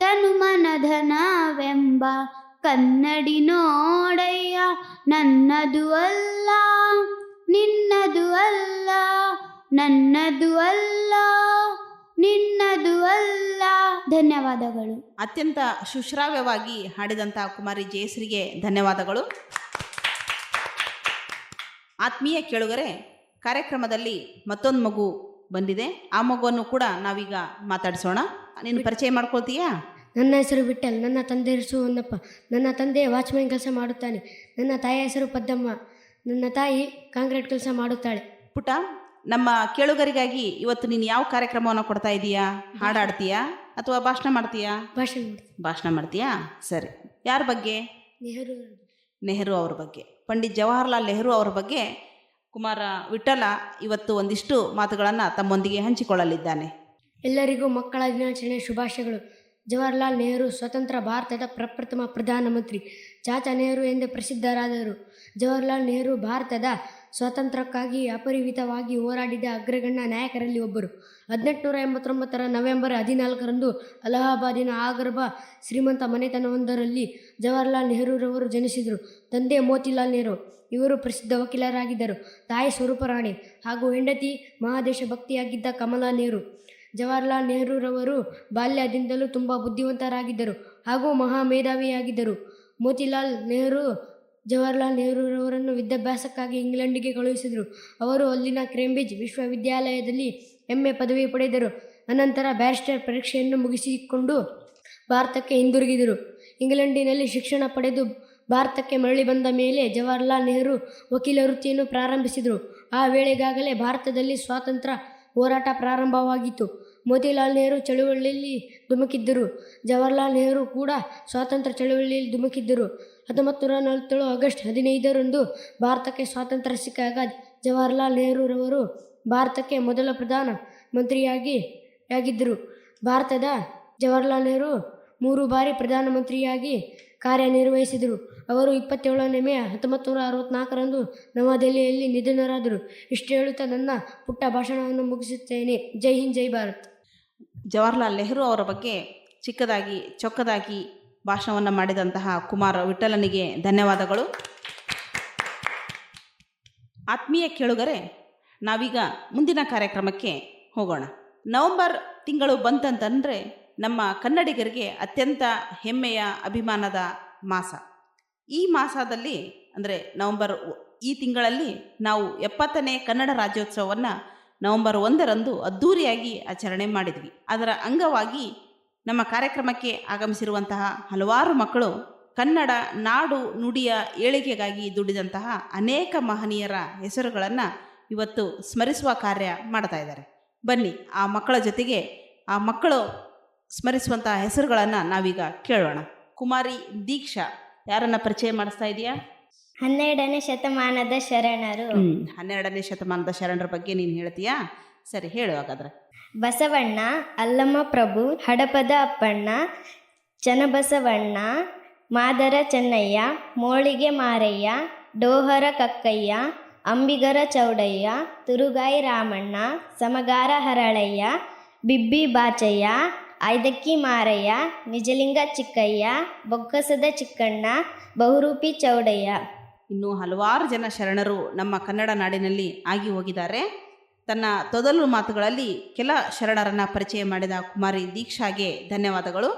ತನು ಮನ ಧನವೆಂಬ ಕನ್ನಡಿ ನೋಡಯ್ಯ, ನನ್ನದು ಅಲ್ಲ ನಿನ್ನದು ಅಲ್ಲ, ನನ್ನದು ಅಲ್ಲ ನಿನ್ನದು ಅಲ್ಲ. ಧನ್ಯವಾದಗಳು.
ಅತ್ಯಂತ ಸುಶ್ರಾವ್ಯವಾಗಿ ಹಾಡಿದಂಥ ಕುಮಾರಿ ಜಯಶ್ರೀಗೆ ಧನ್ಯವಾದಗಳು. ಆತ್ಮೀಯ ಕೇಳುಗರೆ, ಕಾರ್ಯಕ್ರಮದಲ್ಲಿ ಮತ್ತೊಂದು ಮಗು ಬಂದಿದೆ. ಆ ಮಗುವನ್ನು ಕೂಡ ನಾವೀಗ ಮಾತಾಡಿಸೋಣ. ನೀನು ಪರಿಚಯ ಮಾಡ್ಕೊಳ್ತೀಯಾ?
ನನ್ನ ಹೆಸರು ವಿಠಲ್. ನನ್ನ ತಂದೆ ಹೆಸರು ಹೊನ್ನಪ್ಪ. ನನ್ನ ತಂದೆ ವಾಚ್ಮ್ಯಾನ್ ಕೆಲಸ ಮಾಡುತ್ತಾನೆ. ನನ್ನ ತಾಯಿಯ ಹೆಸರು ಪದ್ದಮ್ಮ. ನನ್ನ ತಾಯಿ ಕಾಂಕ್ರೀಟ್ ಕೆಲಸ ಮಾಡುತ್ತಾಳೆ.
ಪುಟ, ನಮ್ಮ ಕೇಳುಗರಿಗಾಗಿ ಇವತ್ತು ನೀನು ಯಾವ ಕಾರ್ಯಕ್ರಮವನ್ನು ಕೊಡ್ತಾ ಇದೀಯಾ? ಹಾಡಾಡ್ತೀಯಾ ಅಥವಾ ಭಾಷಣ ಮಾಡ್ತೀಯಾ? ಭಾಷಣ ಮಾಡ್ತೀಯಾ? ಸರಿ. ಯಾರ ಬಗ್ಗೆ? ನೆಹರು ಅವ್ರ ಬಗ್ಗೆ. ಪಂಡಿತ್ ಜವಾಹರ್ಲಾಲ್ ನೆಹರು ಅವ್ರ ಬಗ್ಗೆ ಕುಮಾರ ವಿಠಲ ಇವತ್ತು ಒಂದಿಷ್ಟು ಮಾತುಗಳನ್ನು ತಮ್ಮೊಂದಿಗೆ ಹಂಚಿಕೊಳ್ಳಲಿದ್ದಾನೆ.
ಎಲ್ಲರಿಗೂ ಮಕ್ಕಳ ದಿನಾಚರಣೆ ಶುಭಾಶಯಗಳು. ಜವಾಹರ್ಲಾಲ್ ನೆಹರು ಸ್ವತಂತ್ರ ಭಾರತದ ಪ್ರಪ್ರಥಮ ಪ್ರಧಾನಮಂತ್ರಿ. ಚಾಚಾ ನೆಹರು ಎಂದೇ ಪ್ರಸಿದ್ಧರಾದರು. ಜವಾಹರ್ಲಾಲ್ ನೆಹರು ಭಾರತದ ಸ್ವಾತಂತ್ರ್ಯಕ್ಕಾಗಿ ಅಪರಿಮಿತವಾಗಿ ಹೋರಾಡಿದ ಅಗ್ರಗಣ್ಯ ನಾಯಕರಲ್ಲಿ ಒಬ್ಬರು. 1889 ನವೆಂಬರ್ 14ರಂದು ಅಲಹಾಬಾದಿನ ಆಗರ್ಭ ಶ್ರೀಮಂತ ಮನೆತನವೊಂದರಲ್ಲಿ ಜವಾಹರ್ಲಾಲ್ ನೆಹರೂರವರು ಜನಿಸಿದರು. ತಂದೆ ಮೋತಿಲಾಲ್ ನೆಹರು. ಇವರು ಪ್ರಸಿದ್ಧ ವಕೀಲರಾಗಿದ್ದರು. ತಾಯಿ ಸ್ವರೂಪರಾಣಿ ಹಾಗೂ ಹೆಂಡತಿ ಮಹಾದೇಶ ಭಕ್ತಿಯಾಗಿದ್ದ ಕಮಲಾ ನೆಹರು. ಜವಾಹರ್ಲಾಲ್ ನೆಹರೂರವರು ಬಾಲ್ಯದಿಂದಲೂ ತುಂಬ ಬುದ್ಧಿವಂತರಾಗಿದ್ದರು ಹಾಗೂ ಮಹಾಮೇಧಾವಿಯಾಗಿದ್ದರು. ಮೋತಿಲಾಲ್ ನೆಹರು ಜವಾಹರ್ಲಾಲ್ ನೆಹರೂರವರನ್ನು ವಿದ್ಯಾಭ್ಯಾಸಕ್ಕಾಗಿ ಇಂಗ್ಲೆಂಡಿಗೆ ಕಳುಹಿಸಿದರು. ಅವರು ಅಲ್ಲಿನ ಕೇಂಬ್ರಿಡ್ಜ್ ವಿಶ್ವವಿದ್ಯಾಲಯದಲ್ಲಿ MA ಪದವಿ ಪಡೆದರು. ಅನಂತರ ಬ್ಯಾರಿಸ್ಟರ್ ಪರೀಕ್ಷೆಯನ್ನು ಮುಗಿಸಿಕೊಂಡು ಭಾರತಕ್ಕೆ ಹಿಂದಿರುಗಿದರು. ಇಂಗ್ಲೆಂಡಿನಲ್ಲಿ ಶಿಕ್ಷಣ ಪಡೆದು ಭಾರತಕ್ಕೆ ಮರಳಿ ಬಂದ ಮೇಲೆ ಜವಾಹರ್ಲಾಲ್ ನೆಹರು ವಕೀಲ ವೃತ್ತಿಯನ್ನು ಪ್ರಾರಂಭಿಸಿದರು. ಆ ವೇಳೆಗಾಗಲೇ ಭಾರತದಲ್ಲಿ ಸ್ವಾತಂತ್ರ್ಯ ಹೋರಾಟ ಪ್ರಾರಂಭವಾಗಿತ್ತು. ಮೋತಿಲಾಲ್ ನೆಹರು ಚಳುವಳಿಯಲ್ಲಿ ಧುಮುಕಿದ್ದರು. ಜವಾಹರ್ಲಾಲ್ ನೆಹರು ಕೂಡ ಸ್ವಾತಂತ್ರ್ಯ ಚಳುವಳಿಯಲ್ಲಿ ಧುಮುಕಿದ್ದರು. 1947 ಆಗಸ್ಟ್ 15ರಂದು ಭಾರತಕ್ಕೆ ಸ್ವಾತಂತ್ರ್ಯ ಸಿಕ್ಕಾಗ ಜವಾಹರ್ಲಾಲ್ ನೆಹರೂರವರು ಭಾರತಕ್ಕೆ ಮೊದಲ ಪ್ರಧಾನ ಮಂತ್ರಿಯಾಗಿದ್ದರು. ಭಾರತದ ಜವಾಹರ್ಲಾಲ್ ನೆಹರು 3 ಬಾರಿ ಪ್ರಧಾನಮಂತ್ರಿಯಾಗಿ ಕಾರ್ಯನಿರ್ವಹಿಸಿದರು. ಅವರು 27 ಮೇ 1964ರಂದು ನವದೆಹಲಿಯಲ್ಲಿ ನಿಧನರಾದರು. ಇಷ್ಟು ಹೇಳುತ್ತಾ ನನ್ನ ಪುಟ್ಟ ಭಾಷಣವನ್ನು ಮುಗಿಸುತ್ತೇನೆ. ಜೈ ಹಿಂದ್, ಜೈ ಭಾರತ್.
ಜವಾಹರ್ಲಾಲ್ ನೆಹರು ಅವರ ಬಗ್ಗೆ ಚಿಕ್ಕದಾಗಿ ಚೊಕ್ಕದಾಗಿ ಭಾಷಣವನ್ನು ಮಾಡಿದಂತಹ ಕುಮಾರ್ ವಿಠಲನಿಗೆ ಧನ್ಯವಾದಗಳು. ಆತ್ಮೀಯ ಕೇಳುಗರೆ, ನಾವೀಗ ಮುಂದಿನ ಕಾರ್ಯಕ್ರಮಕ್ಕೆ ಹೋಗೋಣ. ನವೆಂಬರ್ ತಿಂಗಳು ಬಂತಂತಂದರೆ ನಮ್ಮ ಕನ್ನಡಿಗರಿಗೆ ಅತ್ಯಂತ ಹೆಮ್ಮೆಯ ಅಭಿಮಾನದ ಮಾಸ. ಈ ಮಾಸದಲ್ಲಿ ಅಂದರೆ ಈ ತಿಂಗಳಲ್ಲಿ ನಾವು 70ನೇ ಕನ್ನಡ ರಾಜ್ಯೋತ್ಸವವನ್ನು ನವೆಂಬರ್ 1ರಂದು ಅದ್ಧೂರಿಯಾಗಿ ಆಚರಣೆ ಮಾಡಿದ್ವಿ. ಅದರ ಅಂಗವಾಗಿ ನಮ್ಮ ಕಾರ್ಯಕ್ರಮಕ್ಕೆ ಆಗಮಿಸಿರುವಂತಹ ಹಲವಾರು ಮಕ್ಕಳು ಕನ್ನಡ ನಾಡು ನುಡಿಯ ಏಳಿಗೆಗಾಗಿ ದುಡಿದಂತಹ ಅನೇಕ ಮಹನೀಯರ ಹೆಸರುಗಳನ್ನು ಇವತ್ತು ಸ್ಮರಿಸುವ ಕಾರ್ಯ ಮಾಡ್ತಾ ಇದ್ದಾರೆ. ಬನ್ನಿ, ಆ ಮಕ್ಕಳ ಜೊತೆಗೆ ಆ ಮಕ್ಕಳು ಸ್ಮರಿಸುವಂತಹ ಹೆಸರುಗಳನ್ನು ನಾವೀಗ ಕೇಳೋಣ. ಕುಮಾರಿ ದೀಕ್ಷಾ, ಯಾರನ್ನ ಪರಿಚಯ ಮಾಡಿಸ್ತಾ ಇದೆಯಾ?
12ನೇ ಶತಮಾನದ ಶರಣರು.
12ನೇ ಶತಮಾನದ ಶರಣರ ಬಗ್ಗೆ ನೀನು ಹೇಳ್ತೀಯಾ? ಸರಿ, ಹೇಳು ಹಾಗಾದ್ರೆ.
ಬಸವಣ್ಣ, ಅಲ್ಲಮ್ಮ ಪ್ರಭು, ಹಡಪದ ಅಪ್ಪಣ್ಣ, ಚನ್ನಬಸವಣ್ಣ, ಮಾದರ ಚೆನ್ನಯ್ಯ, ಮೋಳಿಗೆ ಮಾರಯ್ಯ, ಡೋಹರ ಕಕ್ಕಯ್ಯ, ಅಂಬಿಗರ ಚೌಡಯ್ಯ, ತುರುಗಾಯಿ ರಾಮಣ್ಣ, ಸಮಗಾರ ಹರಳಯ್ಯ, ಬಿಬ್ಬಿ ಬಾಚಯ್ಯ, ಐದಕ್ಕಿ ಮಾರಯ್ಯ, ನಿಜಲಿಂಗ ಚಿಕ್ಕಯ್ಯ, ಬೊಕ್ಕಸದ ಚಿಕ್ಕಣ್ಣ, ಬಹುರೂಪಿ ಚೌಡಯ್ಯ.
ಇನ್ನೂ ಹಲವಾರು ಜನ ಶರಣರು ನಮ್ಮ ಕನ್ನಡ ನಾಡಿನಲ್ಲಿ ಆಗಿ ಹೋಗಿದ್ದಾರೆ. ತನ್ನ ತೊದಲು ಮಾತುಗಳಲ್ಲಿ ಕೆಲ ಶರಣರನ್ನು ಪರಿಚಯ ಮಾಡಿದ ಕುಮಾರಿ ದೀಕ್ಷಾಗೆ ಧನ್ಯವಾದಗಳು.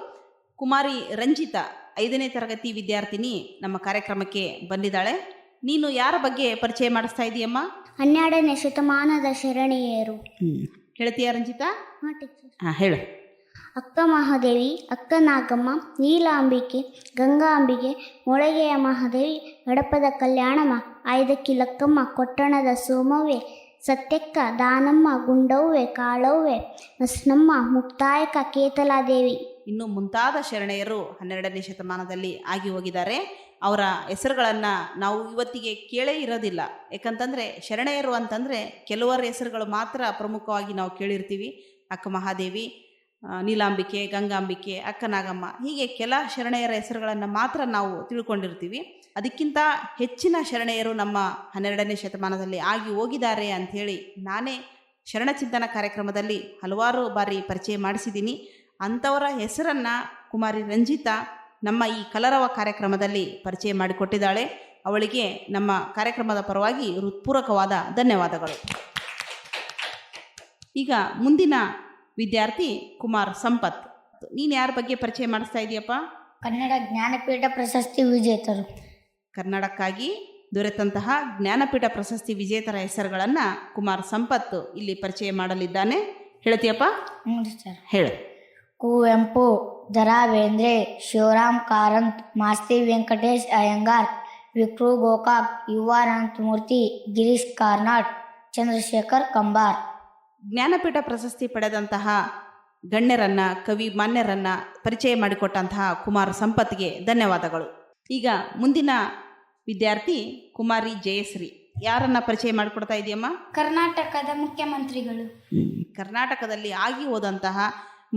ಕುಮಾರಿ ರಂಜಿತಾ 5ನೇ ತರಗತಿ ವಿದ್ಯಾರ್ಥಿನಿ ನಮ್ಮ ಕಾರ್ಯಕ್ರಮಕ್ಕೆ ಬಂದಿದ್ದಾಳೆ. ನೀನು ಯಾರ ಬಗ್ಗೆ ಪರಿಚಯ ಮಾಡಿಸ್ತಾ ಇದೀಯಮ್ಮ?
12ನೇ ಶತಮಾನದ ಶರಣೆಯರು.
ಹೇಳ್ತೀಯಾ ರಂಜಿತಾ? ಹಾಂ, ಹೇಳು.
ಅಕ್ಕ ಮಹಾದೇವಿ, ಅಕ್ಕ ನಾಗಮ್ಮ, ನೀಲಾಂಬಿಕೆ, ಗಂಗಾಂಬಿಕೆ, ಮೊಳಗೆಯ ಮಹಾದೇವಿ, ಹಡಪದ ಕಲ್ಯಾಣಮ್ಮ, ಐದಕ್ಕಿ ಲಕ್ಕಮ್ಮ, ಕೊಟ್ಟಣದ ಸೋಮವ್ವೆ, ಸತ್ಯಕ್ಕ, ದಾನಮ್ಮ, ಗುಂಡವ್ವೆ, ಕಾಳವ್ವೆ, ಮಸ್ನಮ್ಮ, ಮುಕ್ತಾಯಕ, ಕೇತಲಾದೇವಿ.
ಇನ್ನು ಮುಂತಾದ ಶರಣೆಯರು 12ನೇ ಶತಮಾನದಲ್ಲಿ ಆಗಿ ಹೋಗಿದ್ದಾರೆ. ಅವರ ಹೆಸರುಗಳನ್ನು ನಾವು ಇವತ್ತಿಗೆ ಕೇಳೇ ಇರೋದಿಲ್ಲ. ಯಾಕಂತಂದರೆ ಶರಣೆಯರು ಅಂತಂದರೆ ಕೆಲವರ ಹೆಸರುಗಳು ಮಾತ್ರ ಪ್ರಮುಖವಾಗಿ ನಾವು ಕೇಳಿರ್ತೀವಿ. ಅಕ್ಕ ಮಹಾದೇವಿ, ನೀಲಾಂಬಿಕೆ, ಗಂಗಾಂಬಿಕೆ, ಅಕ್ಕ ನಾಗಮ್ಮ, ಹೀಗೆ ಕೆಲ ಶರಣೆಯರ ಹೆಸರುಗಳನ್ನು ಮಾತ್ರ ನಾವು ತಿಳ್ಕೊಂಡಿರ್ತೀವಿ. ಅದಕ್ಕಿಂತ ಹೆಚ್ಚಿನ ಶರಣೆಯರು ನಮ್ಮ 12ನೇ ಶತಮಾನದಲ್ಲಿ ಆಗಿ ಹೋಗಿದ್ದಾರೆ ಅಂಥೇಳಿ ನಾನೇ ಶರಣಚಿಂತನ ಕಾರ್ಯಕ್ರಮದಲ್ಲಿ ಹಲವಾರು ಬಾರಿ ಪರಿಚಯ ಮಾಡಿಸಿದ್ದೀನಿ. ಅಂಥವರ ಹೆಸರನ್ನು ಕುಮಾರಿ ರಂಜಿತಾ ನಮ್ಮ ಈ ಕಲರವ ಕಾರ್ಯಕ್ರಮದಲ್ಲಿ ಪರಿಚಯ ಮಾಡಿಕೊಟ್ಟಿದ್ದಾಳೆ. ಅವಳಿಗೆ ನಮ್ಮ ಕಾರ್ಯಕ್ರಮದ ಪರವಾಗಿ ಹೃತ್ಪೂರ್ವಕವಾದ ಧನ್ಯವಾದಗಳು. ಈಗ ಮುಂದಿನ ವಿದ್ಯಾರ್ಥಿ ಕುಮಾರ್ ಸಂಪತ್. ನೀನು ಯಾರ ಬಗ್ಗೆ ಪರಿಚಯ ಮಾಡಿಸ್ತಾ ಇದೆಯಪ್ಪ?
ಕನ್ನಡ ಜ್ಞಾನಪೀಠ ಪ್ರಶಸ್ತಿ ವಿಜೇತರು.
ಕನ್ನಡಕ್ಕಾಗಿ ದೊರೆತಂತಹ ಜ್ಞಾನಪೀಠ ಪ್ರಶಸ್ತಿ ವಿಜೇತರ ಹೆಸರುಗಳನ್ನು ಕುಮಾರ್ ಸಂಪತ್ ಇಲ್ಲಿ ಪರಿಚಯ ಮಾಡಲಿದ್ದಾನೆ. ಹೇಳ್ತೀಯಪ್ಪ?
ಸರ್.
ಹೇಳು.
Kuvempu, Da Ra Bendre, Shivaram Karanth, Masti Venkatesh Iyengar, Vikru Gokak, U R Ananthamurthy, Girish Karnad, Chandrashekhar Kambar.
ಜ್ಞಾನಪೀಠ ಪ್ರಶಸ್ತಿ ಪಡೆದಂತಹ ಗಣ್ಯರನ್ನು, ಕವಿ ಮಾನ್ಯರನ್ನು ಪರಿಚಯ ಮಾಡಿಕೊಟ್ಟಂತಹ ಕುಮಾರ್ ಸಂಪತ್ಗೆ ಧನ್ಯವಾದಗಳು. ಈಗ ಮುಂದಿನ ವಿದ್ಯಾರ್ಥಿ ಕುಮಾರಿ ಜಯಶ್ರೀ. ಯಾರನ್ನ ಪರಿಚಯ ಮಾಡಿಕೊಡ್ತಾ ಇದೆಯಮ್ಮ?
ಕರ್ನಾಟಕದ ಮುಖ್ಯಮಂತ್ರಿಗಳು.
ಕರ್ನಾಟಕದಲ್ಲಿ ಆಗಿ ಹೋದಂತಹ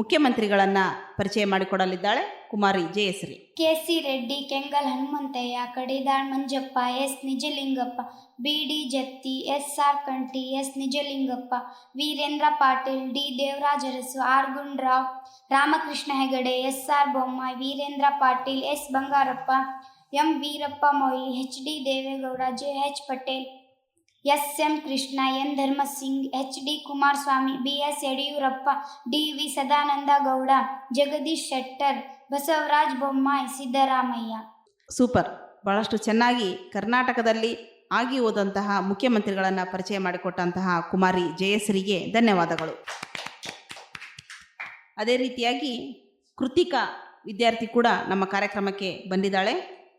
ಮುಖ್ಯಮಂತ್ರಿಗಳನ್ನು ಪರಿಚಯ ಮಾಡಿಕೊಡಲಿದ್ದಾಳೆ Kumari Jayashree.
K C. Reddy, Kengal Hanumanthaiah, Kadidal Manjappa, S Nijalingappa, B D. Jatti, S R. Kanthi, S Nijalingappa, Veerendra Patil, D. Devaraj Urs, R. Gundu Rao, Ramakrishna Hegde, S R. Bommai, Veerendra Patil, S. Bangarappa, M. Veerappa Moily, H. D. Deve Gowda, J. H. Patel, S. M. Krishna, N. Dharam Singh, H. D. Kumaraswamy, B. S. Yediyurappa, D. V. Sadananda Gowda, Jagadish Shettar, Basavaraj Bommai, Siddaramaiah.
Super. ಭಾಳಷ್ಟು ಚೆನ್ನಾಗಿ ಕರ್ನಾಟಕದಲ್ಲಿ ಆಗಿ ಹೋದಂತಹ ಮುಖ್ಯಮಂತ್ರಿಗಳನ್ನು ಪರಿಚಯ ಮಾಡಿಕೊಟ್ಟಂತಹ ಕುಮಾರಿ ಜಯಶ್ರೀಗೆ ಧನ್ಯವಾದಗಳು. ಅದೇ ರೀತಿಯಾಗಿ ಕೃತಿಕಾ ವಿದ್ಯಾರ್ಥಿ ಕೂಡ ನಮ್ಮ ಕಾರ್ಯಕ್ರಮಕ್ಕೆ ಬಂದಿದ್ದಾಳೆ.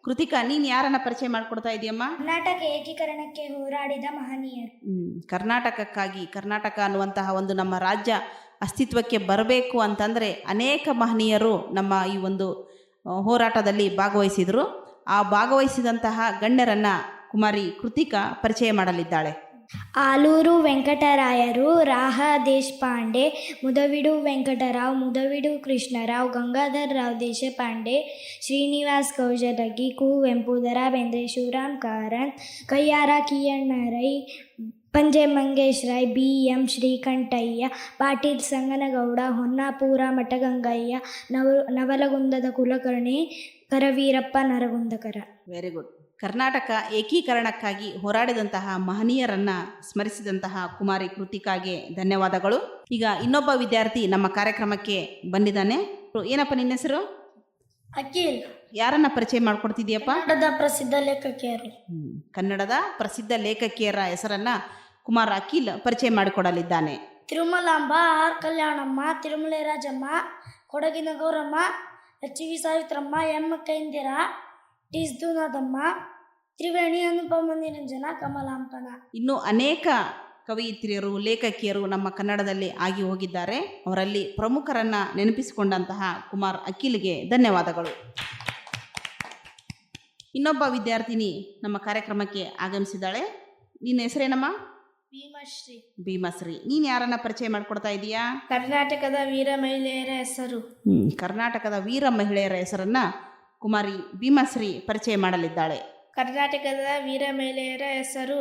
ಕೃತಿಕಾ, ನೀನು ಯಾರನ್ನ ಪರಿಚಯ ಮಾಡಿಕೊಡ್ತಾ ಇದೆಯಮ್ಮ?
ಕರ್ನಾಟಕ ಏಕೀಕರಣಕ್ಕೆ ಹೋರಾಡಿದ ಮಹನೀಯರು.
ಕರ್ನಾಟಕಕ್ಕಾಗಿ, ಕರ್ನಾಟಕ ಅನ್ನುವಂತಹ ಒಂದು ನಮ್ಮ ರಾಜ್ಯ ಅಸ್ತಿತ್ವಕ್ಕೆ ಬರಬೇಕು ಅಂತಂದರೆ ಅನೇಕ ಮಹನೀಯರು ನಮ್ಮ ಈ ಒಂದು ಹೋರಾಟದಲ್ಲಿ ಭಾಗವಹಿಸಿದರು. ಆ ಭಾಗವಹಿಸಿದಂತಹ ಗಣ್ಯರನ್ನು ಕುಮಾರಿ ಕೃತಿಕಾ ಪರಿಚಯ ಮಾಡಲಿದ್ದಾಳೆ.
ಆಲೂರು ವೆಂಕಟರಾಯರು, ರಾಹ ದೇಶಪಾಂಡೆ, ಮುದವಿಡು ವೆಂಕಟರಾವ್, ಮುದವಿಡು ಕೃಷ್ಣರಾವ್, ಗಂಗಾಧರ್ ರಾವ್ ದೇಶಪಾಂಡೆ, ಶ್ರೀನಿವಾಸ್ ಕೌಜಲಗಿ, ಕುವೆಂಪು, ದರಾ ಬೇಂದ್ರೆ, ಶಿವರಾಮ್ ಕಾರಂತ್, ಕಯ್ಯಾರ ಕಿಯಣ್ಣರೈ, ಪಂಜೆ ಮಂಗೇಶ್ ರೈ, BM ಶ್ರೀಕಂಠಯ್ಯ, ಪಾಟೀಲ್ ಸಂಗನಗೌಡ, ಹೊನ್ನಾಪುರ ಮಠಗಂಗಯ್ಯ, ನವಲಗುಂದದ ಕುಲಕರ್ಣಿ, ಕರವೀರಪ್ಪ ನರಗುಂದಕರ.
Very good. ಕರ್ನಾಟಕ ಏಕೀಕರಣಕ್ಕಾಗಿ ಹೋರಾಡಿದಂತಹ ಮಹನೀಯರನ್ನು ಸ್ಮರಿಸಿದಂತಹ ಕುಮಾರಿ ಕೃತಿಕಾಗೆ ಧನ್ಯವಾದಗಳು. ಈಗ ಇನ್ನೊಬ್ಬ ವಿದ್ಯಾರ್ಥಿ ನಮ್ಮ ಕಾರ್ಯಕ್ರಮಕ್ಕೆ ಬಂದಿದ್ದಾನೆ. ಏನಪ್ಪ ನಿನ್ನ ಹೆಸರು?
ಅಖಿಲ್.
ಯಾರನ್ನ ಪರಿಚಯ ಮಾಡಿಕೊಡ್ತಿದ್ಯಪ್ಪ?
ಕನ್ನಡದ ಪ್ರಸಿದ್ಧ ಲೇಖಕಿಯರು.
ಕನ್ನಡದ ಪ್ರಸಿದ್ಧ ಲೇಖಕಿಯರ ಹೆಸರನ್ನ ಕುಮಾರ್ ಅಖಿಲ್ ಪರಿಚಯ ಮಾಡಿಕೊಡಲಿದ್ದಾನೆ.
ತಿರುಮಲಾಂಬ, ಆರ್ ಕಲ್ಯಾಣಮ್ಮ, ತಿರುಮಲೆ ರಾಜಮ್ಮ, ಕೊಡಗಿನ ಗೌರಮ್ಮ, HV ಸಾವಿತ್ರಮ್ಮ, M ಕೈಂದಿರ, ಟಿಸ್ದುನಾದಮ್ಮ, ತ್ರಿವೇಣಿ, ಅನುಪಮ ನಿರಂಜನ, ಕಮಲಾಂಕನ.
ಇನ್ನು ಅನೇಕ ಕವಯಿತ್ರಿಯರು, ಲೇಖಕಿಯರು ನಮ್ಮ ಕನ್ನಡದಲ್ಲಿ ಆಗಿ ಹೋಗಿದ್ದಾರೆ. ಅವರಲ್ಲಿ ಪ್ರಮುಖರನ್ನ ನೆನಪಿಸಿಕೊಂಡಂತಹ ಕುಮಾರ್ ಅಖಿಲ್ಗೆ ಧನ್ಯವಾದಗಳು. ಇನ್ನೊಬ್ಬ ವಿದ್ಯಾರ್ಥಿನಿ ನಮ್ಮ ಕಾರ್ಯಕ್ರಮಕ್ಕೆ ಆಗಮಿಸಿದ್ದಾಳೆ. ನಿನ್ನ ಹೆಸರೇನಮ್ಮ?
ಭೀಮಶ್ರೀ.
ಭೀಮಶ್ರೀ, ನೀನು ಯಾರನ್ನ ಪರಿಚಯ ಮಾಡಿಕೊಡ್ತಾ ಇದೀಯಾ?
ಕರ್ನಾಟಕದ ವೀರ ಮಹಿಳೆಯರ ಹೆಸರು.
ಕರ್ನಾಟಕದ ವೀರ ಮಹಿಳೆಯರ ಹೆಸರನ್ನ ಕುಮಾರಿ ಭೀಮಶ್ರೀ ಪರಿಚಯ ಮಾಡಲಿದ್ದಾಳೆ.
ಕರ್ನಾಟಕದ ವೀರ ಮಹಿಳೆಯರ ಹೆಸರು: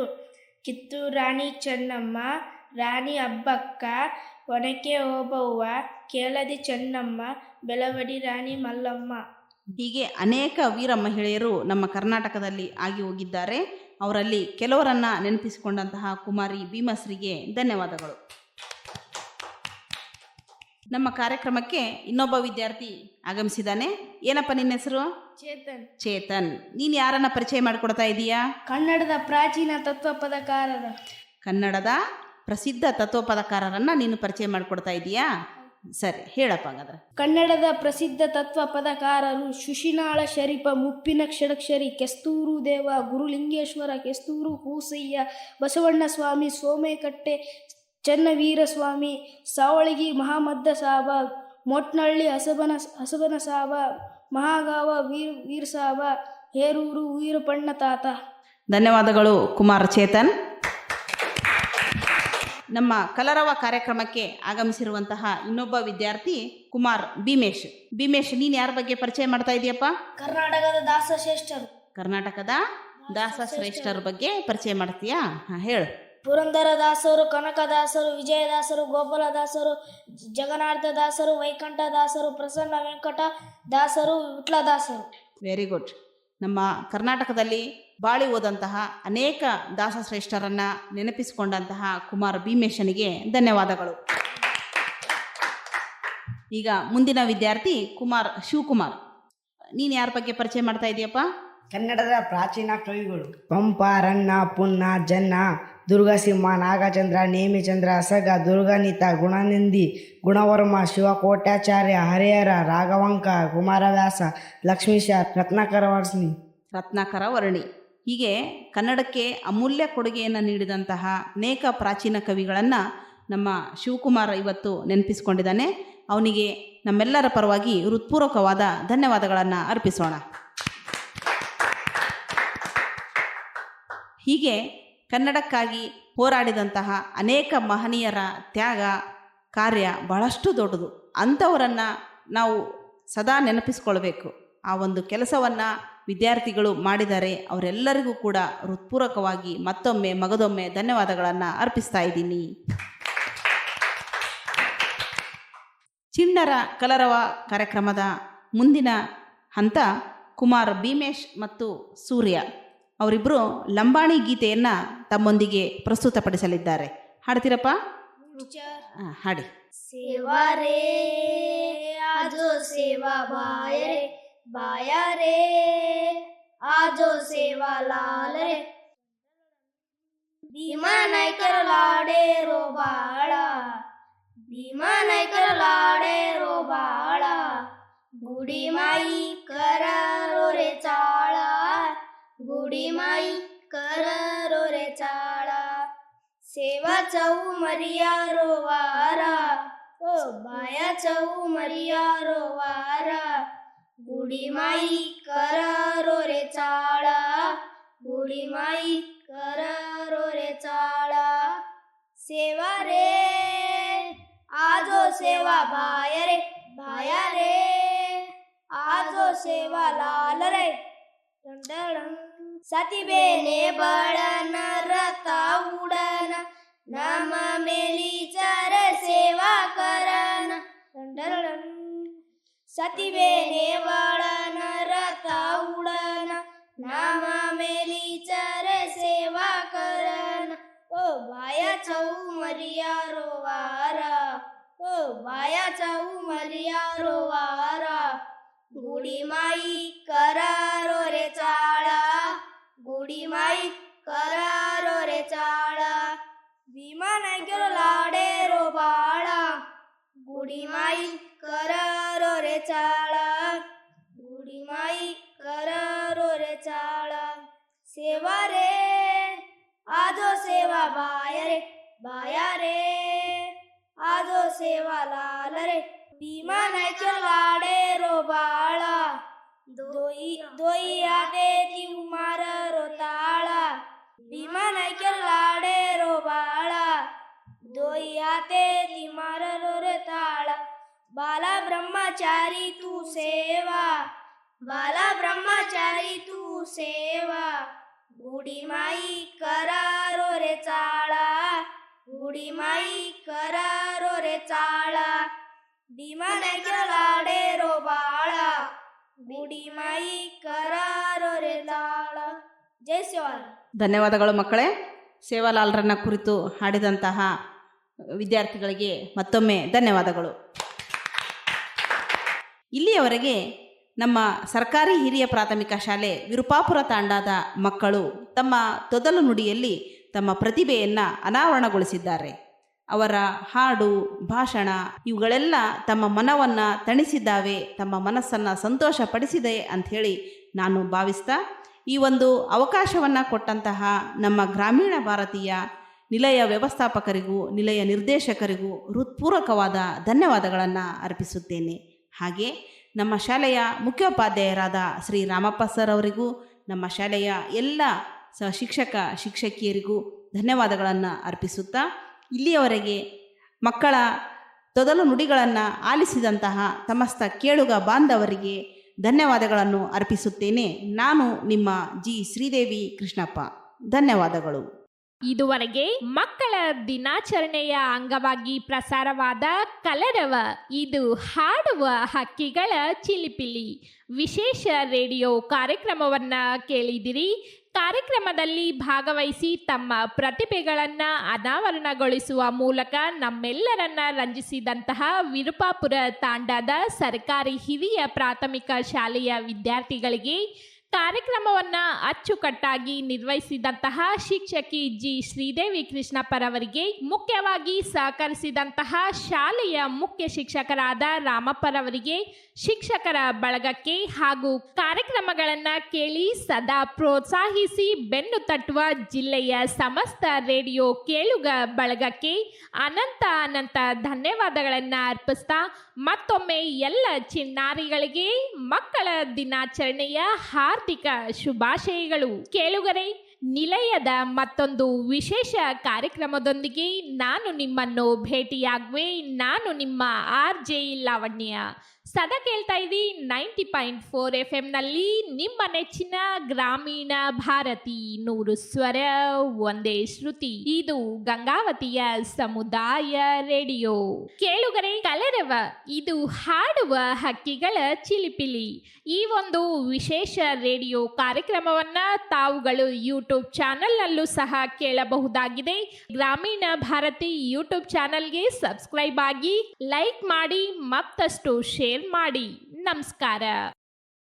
ಕಿತ್ತೂರು ರಾಣಿ ಚೆನ್ನಮ್ಮ, ರಾಣಿ ಅಬ್ಬಕ್ಕ, ಒನಕೆ ಓಬವ್ವ, ಕೇಳದಿ ಚೆನ್ನಮ್ಮ, ಬೆಳವಡಿ ರಾಣಿ ಮಲ್ಲಮ್ಮ.
ಹೀಗೆ ಅನೇಕ ವೀರ ಮಹಿಳೆಯರು ನಮ್ಮ ಕರ್ನಾಟಕದಲ್ಲಿ ಆಗಿ ಹೋಗಿದ್ದಾರೆ. ಅವರಲ್ಲಿ ಕೆಲವರನ್ನ ನೆನಪಿಸಿಕೊಂಡಂತಹ ಕುಮಾರಿ ಭೀಮಶ್ರೀಗೆ ಧನ್ಯವಾದಗಳು. ನಮ್ಮ ಕಾರ್ಯಕ್ರಮಕ್ಕೆ ಇನ್ನೊಬ್ಬ ವಿದ್ಯಾರ್ಥಿ ಆಗಮಿಸಿದ್ದಾನೆ. ಏನಪ್ಪ ನಿನ್ನ ಹೆಸರು?
ಚೇತನ್.
ಚೇತನ್, ನೀನು ಯಾರನ್ನ ಪರಿಚಯ ಮಾಡಿಕೊಡ್ತಾ ಇದೀಯಾ?
ಕನ್ನಡದ ಪ್ರಾಚೀನ ತತ್ವಪದಕಾರರ.
ಕನ್ನಡದ ಪ್ರಸಿದ್ಧ ತತ್ವಪದಕಾರರನ್ನ ನೀನು ಪರಿಚಯ ಮಾಡಿಕೊಡ್ತಾ ಇದೀಯಾ? ಸರಿ, ಹೇಳಪ್ಪ ಹಾಗಾದ್ರೆ.
ಕನ್ನಡದ ಪ್ರಸಿದ್ಧ ತತ್ವಪದಕಾರರು: ಶಿಶುನಾಳ ಶರೀಫ, ಮುಪ್ಪಿನ ಷಡಕ್ಷರಿ, ಕೆಸ್ತೂರು ದೇವ, ಗುರುಲಿಂಗೇಶ್ವರ, ಕೆಸ್ತೂರು ಹೂಸಯ್ಯ, ಬಸವಣ್ಣ ಸ್ವಾಮಿ, ಸೋಮೇಕಟ್ಟೆ ಚನ್ನವೀರಸ್ವಾಮಿ, ಸಾವಳಗಿ ಮಹಾಮದ್ದ ಸಾಬ, ಮೋಟ್ನಳ್ಳಿ ಹಸಬನ ಸಾಬ, ಮಹಾಗಾವ ವೀರ ಸಾಬ, ಹೇರೂರು ವೀರಪಣ್ಣ ತಾತ.
ಧನ್ಯವಾದಗಳು ಕುಮಾರ್ ಚೇತನ್. ನಮ್ಮ ಕಲರವ ಕಾರ್ಯಕ್ರಮಕ್ಕೆ ಆಗಮಿಸಿರುವಂತಹ ಇನ್ನೊಬ್ಬ ವಿದ್ಯಾರ್ಥಿ ಕುಮಾರ್ ಭೀಮೇಶ್. ಭೀಮೇಶ್, ನೀನು ಯಾರ ಬಗ್ಗೆ ಪರಿಚಯ ಮಾಡ್ತಾ ಇದೀಯಪ್ಪ?
ಕರ್ನಾಟಕದ ದಾಸಶ್ರೇಷ್ಠರು.
ಕರ್ನಾಟಕದ ದಾಸಶ್ರೇಷ್ಠರ ಬಗ್ಗೆ ಪರಿಚಯ ಮಾಡ್ತೀಯಾ? ಹೇಳು.
ಪುರಂದರದಾಸರು, ಕನಕದಾಸರು, ವಿಜಯದಾಸರು, ಗೋಪಾಲದಾಸರು, ಜಗನ್ನಾಥ ದಾಸರು, ವೈಕಂಠ ದಾಸರು, ಪ್ರಸನ್ನ ವೆಂಕಟ ದಾಸರು, ವಿಟ್ಲದಾಸರು.
Very good. ನಮ್ಮ ಕರ್ನಾಟಕದಲ್ಲಿ ಬಾಳಿ ಹೋದಂತಹ ಅನೇಕ ದಾಸಶ್ರೇಷ್ಠರನ್ನ ನೆನಪಿಸಿಕೊಂಡಂತಹ ಕುಮಾರ್ ಭೀಮೇಶನಿಗೆ ಧನ್ಯವಾದಗಳು. ಈಗ ಮುಂದಿನ ವಿದ್ಯಾರ್ಥಿ ಕುಮಾರ್ ಶಿವಕುಮಾರ್. ನೀನು ಯಾರ ಬಗ್ಗೆ ಪರಿಚಯ ಮಾಡ್ತಾ ಇದೀಯಪ್ಪ?
ಕನ್ನಡದ ಪ್ರಾಚೀನ ಕವಿಗಳು: ಪಂಪ, ರನ್ನ, ಪುನ್ನ, ಜನ್ನ, ದುರ್ಗಸಿಂಹ, ನಾಗಚಂದ್ರ, ನೇಮಿಚಂದ್ರ, ಅಸಗ, ದುರ್ಗನಿತ, ಗುಣನಿಂದಿ, ಗುಣವರ್ಮ, ಶಿವಕೋಟ್ಯಾಚಾರ್ಯ, ಹರಿಹರ, ರಾಘವಂಕ, ಕುಮಾರವ್ಯಾಸ, ಲಕ್ಷ್ಮೀಶ,
ರತ್ನಾಕರ ವರ್ಣಿ. ಹೀಗೆ ಕನ್ನಡಕ್ಕೆ ಅಮೂಲ್ಯ ಕೊಡುಗೆಯನ್ನು ನೀಡಿದಂತಹ ಅನೇಕ ಪ್ರಾಚೀನ ಕವಿಗಳನ್ನು ನಮ್ಮ ಶಿವಕುಮಾರ್ ಇವತ್ತು ನೆನಪಿಸಿಕೊಂಡಿದ್ದಾನೆ. ಅವನಿಗೆ ನಮ್ಮೆಲ್ಲರ ಪರವಾಗಿ ಹೃತ್ಪೂರ್ವಕವಾದ ಧನ್ಯವಾದಗಳನ್ನು ಅರ್ಪಿಸೋಣ. ಹೀಗೆ ಕನ್ನಡಕ್ಕಾಗಿ ಹೋರಾಡಿದಂತಹ ಅನೇಕ ಮಹನೀಯರ ತ್ಯಾಗ ಕಾರ್ಯ ಬಹಳಷ್ಟು ದೊಡ್ಡದು. ಅಂಥವರನ್ನು ನಾವು ಸದಾ ನೆನಪಿಸ್ಕೊಳ್ಬೇಕು. ಆ ಒಂದು ಕೆಲಸವನ್ನು ವಿದ್ಯಾರ್ಥಿಗಳು ಮಾಡಿದ್ದಾರೆ. ಅವರೆಲ್ಲರಿಗೂ ಕೂಡ ಹೃತ್ಪೂರ್ವಕವಾಗಿ ಮತ್ತೊಮ್ಮೆ ಮಗದೊಮ್ಮೆ ಧನ್ಯವಾದಗಳನ್ನು ಅರ್ಪಿಸ್ತಾ ಇದ್ದೀನಿ. ಚಿಣ್ಣರ ಕಲರವ ಕಾರ್ಯಕ್ರಮದ ಮುಂದಿನ ಹಂತ ಕುಮಾರ್ ಭೀಮೇಶ್ ಮತ್ತು ಸೂರ್ಯ ಅವರಿಬ್ಬರು ಲಂಬಾಣಿ ಗೀತೆಯನ್ನು ತಮ್ಮೊಂದಿಗೆ ಪ್ರಸ್ತುತಪಡಿಸಲಿದ್ದಾರೆ. ಹಾಡ್ತೀರಪ್ಪ? ಹಾಡಿ.
ಸೇವಾ ರೇ ಆಜೋ ಸೇವಾ ಬಾಯ ರೇ आजो सेवा लाल रे भीमा नायकर लाडे रो बाळा भीमा नायकर लाडे रो बाळा गुडी माई कर रो रे चाळा गुडी माई कर रो रे चाळा सेवा चौ मरिया रो वारा ओ बाया चौ मरिया रो वारा गुडी माई कर रो रे चाळा गुडी माई कर रो रे चाळा सेवा रे आजो सेवा भाया रे आजो सेवा लाल रे सती बेने बळन रता उडन नम मेली चर सेवा करन सती बेने बळन रता उडन नाम मेली चर सेवा करन ओ बाया चौ मरिया रो वारा ओ बाया चौ मरिया रो वारा गुडी माई करा रो रे चाळा गुडी माई करा रो रे चाळा भीमा नायकर लाडे रो बाळा गुडी माई करा रो रे चाळा गुडी माई करा रो रे चाळा सेवा रे आजो सेवा बाया रे आजो सेवा लाल रे भीमा नायकर लाडे रो बाळा दोई आते ती उमार रो ताळा भीमा नायकर लाडे रो बाळा दोई आते ती मार रो रे ताळा बाला ब्रह्मचारी तू सेवा बाला ब्रह्मचारी तू सेवा गुडी माई करा रो रे चाळा गुडी माई करा रो रे चाळा भीमा नायकर लाडे रो बाळा ಗುಡಿ ಮಾಯಿ ಕರಾರೊರೆ ತಾಳ. ಜೈ ಶಿವಲಾಲ್.
ಧನ್ಯವಾದಗಳು ಮಕ್ಕಳೇ. ಸೇವಾಲಾಲ್ರನ್ನ ಕುರಿತು ಹಾಡಿದಂತಹ ವಿದ್ಯಾರ್ಥಿಗಳಿಗೆ ಮತ್ತೊಮ್ಮೆ ಧನ್ಯವಾದಗಳು. ಇಲ್ಲಿಯವರೆಗೆ ನಮ್ಮ ಸರ್ಕಾರಿ ಹಿರಿಯ ಪ್ರಾಥಮಿಕ ಶಾಲೆ ವಿರುಪಾಪುರ ತಾಂಡಾದ ಮಕ್ಕಳು ತಮ್ಮ ತೊದಲು ನುಡಿಯಲ್ಲಿ ತಮ್ಮ ಪ್ರತಿಭೆಯನ್ನು ಅನಾವರಣಗೊಳಿಸಿದ್ದಾರೆ. ಅವರ ಹಾಡು, ಭಾಷಣ ಇವುಗಳೆಲ್ಲ ತಮ್ಮ ಮನವನ್ನು ತಣಿಸಿದ್ದಾವೆ, ತಮ್ಮ ಮನಸ್ಸನ್ನು ಸಂತೋಷಪಡಿಸಿದೆ ಅಂಥೇಳಿ ನಾನು ಭಾವಿಸ್ತಾ ಈ ಒಂದು ಅವಕಾಶವನ್ನು ಕೊಟ್ಟಂತಹ ನಮ್ಮ ಗ್ರಾಮೀಣ ಭಾರತೀಯ ನಿಲಯ ವ್ಯವಸ್ಥಾಪಕರಿಗೂ ನಿಲಯ ನಿರ್ದೇಶಕರಿಗೂ ಹೃತ್ಪೂರ್ವಕವಾದ ಧನ್ಯವಾದಗಳನ್ನು ಅರ್ಪಿಸುತ್ತೇನೆ. ಹಾಗೆ ನಮ್ಮ ಶಾಲೆಯ ಮುಖ್ಯೋಪಾಧ್ಯಾಯರಾದ ಶ್ರೀ ರಾಮಪ್ಪ ಸರ್ ಅವರಿಗೂ ನಮ್ಮ ಶಾಲೆಯ ಎಲ್ಲ ಶಿಕ್ಷಕ ಶಿಕ್ಷಕಿಯರಿಗೂ ಧನ್ಯವಾದಗಳನ್ನು ಅರ್ಪಿಸುತ್ತಾ ಇಲ್ಲಿಯವರೆಗೆ ಮಕ್ಕಳ ತೊದಲು ನುಡಿಗಳನ್ನು ಆಲಿಸಿದಂತಹ ಸಮಸ್ತ ಕೇಳುಗ ಬಾಂಧವರಿಗೆ ಧನ್ಯವಾದಗಳನ್ನು ಅರ್ಪಿಸುತ್ತೇನೆ. ನಾನು ನಿಮ್ಮ ಜಿ ಶ್ರೀದೇವಿ ಕೃಷ್ಣಪ್ಪ. ಧನ್ಯವಾದಗಳು.
ಇದುವರೆಗೆ ಮಕ್ಕಳ ದಿನಾಚರಣೆಯ ಅಂಗವಾಗಿ ಪ್ರಸಾರವಾದ ಕಲರವ ಇದು ಹಾಡುವ ಹಕ್ಕಿಗಳ ಚಿಲಿಪಿಲಿ ವಿಶೇಷ ರೇಡಿಯೋ ಕಾರ್ಯಕ್ರಮವನ್ನು ಕೇಳಿದಿರಿ. ಕಾರ್ಯಕ್ರಮದಲ್ಲಿ ಭಾಗವಹಿಸಿ ತಮ್ಮ ಪ್ರತಿಭೆಗಳನ್ನು ಅನಾವರಣಗೊಳಿಸುವ ಮೂಲಕ ನಮ್ಮೆಲ್ಲರನ್ನ ರಂಜಿಸಿದಂತಹ ವಿರುಪಾಪುರ ತಾಂಡಾದ ಸರ್ಕಾರಿ ಹಿರಿಯ ಪ್ರಾಥಮಿಕ ಶಾಲೆಯ ವಿದ್ಯಾರ್ಥಿಗಳಿಗೆ, ಕಾರ್ಯಕ್ರಮವನ್ನು ಅಚ್ಚುಕಟ್ಟಾಗಿ ನಿರ್ವಹಿಸಿದಂತಹ ಶಿಕ್ಷಕಿ ಜಿ ಶ್ರೀದೇವಿ ಕೃಷ್ಣಪ್ಪರವರಿಗೆ, ಮುಖ್ಯವಾಗಿ ಸಹಕರಿಸಿದಂತಹ ಶಾಲೆಯ ಮುಖ್ಯ ಶಿಕ್ಷಕರಾದ ರಾಮಪ್ಪರವರಿಗೆ, ಶಿಕ್ಷಕರ ಬಳಗಕ್ಕೆ ಹಾಗೂ ಕಾರ್ಯಕ್ರಮಗಳನ್ನು ಕೇಳಿ ಸದಾ ಪ್ರೋತ್ಸಾಹಿಸಿ ಬೆನ್ನು ತಟ್ಟುವ ಜಿಲ್ಲೆಯ ಸಮಸ್ತ ರೇಡಿಯೋ ಕೇಳುಗ ಬಳಗಕ್ಕೆ ಅನಂತ ಧನ್ಯವಾದಗಳನ್ನು ಅರ್ಪಿಸ್ತಾ ಮತ್ತೊಮ್ಮೆ ಎಲ್ಲ ಚಿನ್ನಾರಿಗಳಿಗೆ ಮಕ್ಕಳ ದಿನಾಚರಣೆಯ ಹಾರ್ದಿಕ ಶುಭಾಶಯಗಳು. ಕೇಳುಗರೆ, ನಿಲಯದ ಮತ್ತೊಂದು ವಿಶೇಷ ಕಾರ್ಯಕ್ರಮದೊಂದಿಗೆ ನಾನು ನಿಮ್ಮನ್ನು ಭೇಟಿಯಾಗುವೆ. ನಾನು ನಿಮ್ಮ RJ ಲಾವಣ್ಯ. ಸದಾ ಕೇಳ್ತಾ ಇದ್ದೀ 90.4 FM ನಿಮ್ಮ ನೆಚ್ಚಿನ ಗ್ರಾಮೀಣ ಭಾರತಿ 100 ಸ್ವರ ಒಂದೇ ಶ್ರುತಿ. ಇದು ಗಂಗಾವತಿಯ ಸಮುದಾಯ ರೇಡಿಯೋ. ಕೇಳುಗರೆ, ಕಲರವ ಇದು ಹಾಡುವ ಹಕ್ಕಿಗಳ ಚಿಲಿಪಿಲಿ ಈ ಒಂದು ವಿಶೇಷ ರೇಡಿಯೋ ಕಾರ್ಯಕ್ರಮವನ್ನು ತಾವುಗಳು ಯೂಟ್ಯೂಬ್ ಚಾನಲ್ನಲ್ಲೂ ಸಹ ಕೇಳಬಹುದಾಗಿದೆ. ಗ್ರಾಮೀಣ ಭಾರತಿ ಯೂಟ್ಯೂಬ್ ಚಾನಲ್ಗೆ ಸಬ್ಸ್ಕ್ರೈಬ್ ಆಗಿ, ಲೈಕ್ ಮಾಡಿ, ಮತ್ತಷ್ಟು ಶೇರ್ ಮಾಡಿ. ನಮಸ್ಕಾರ.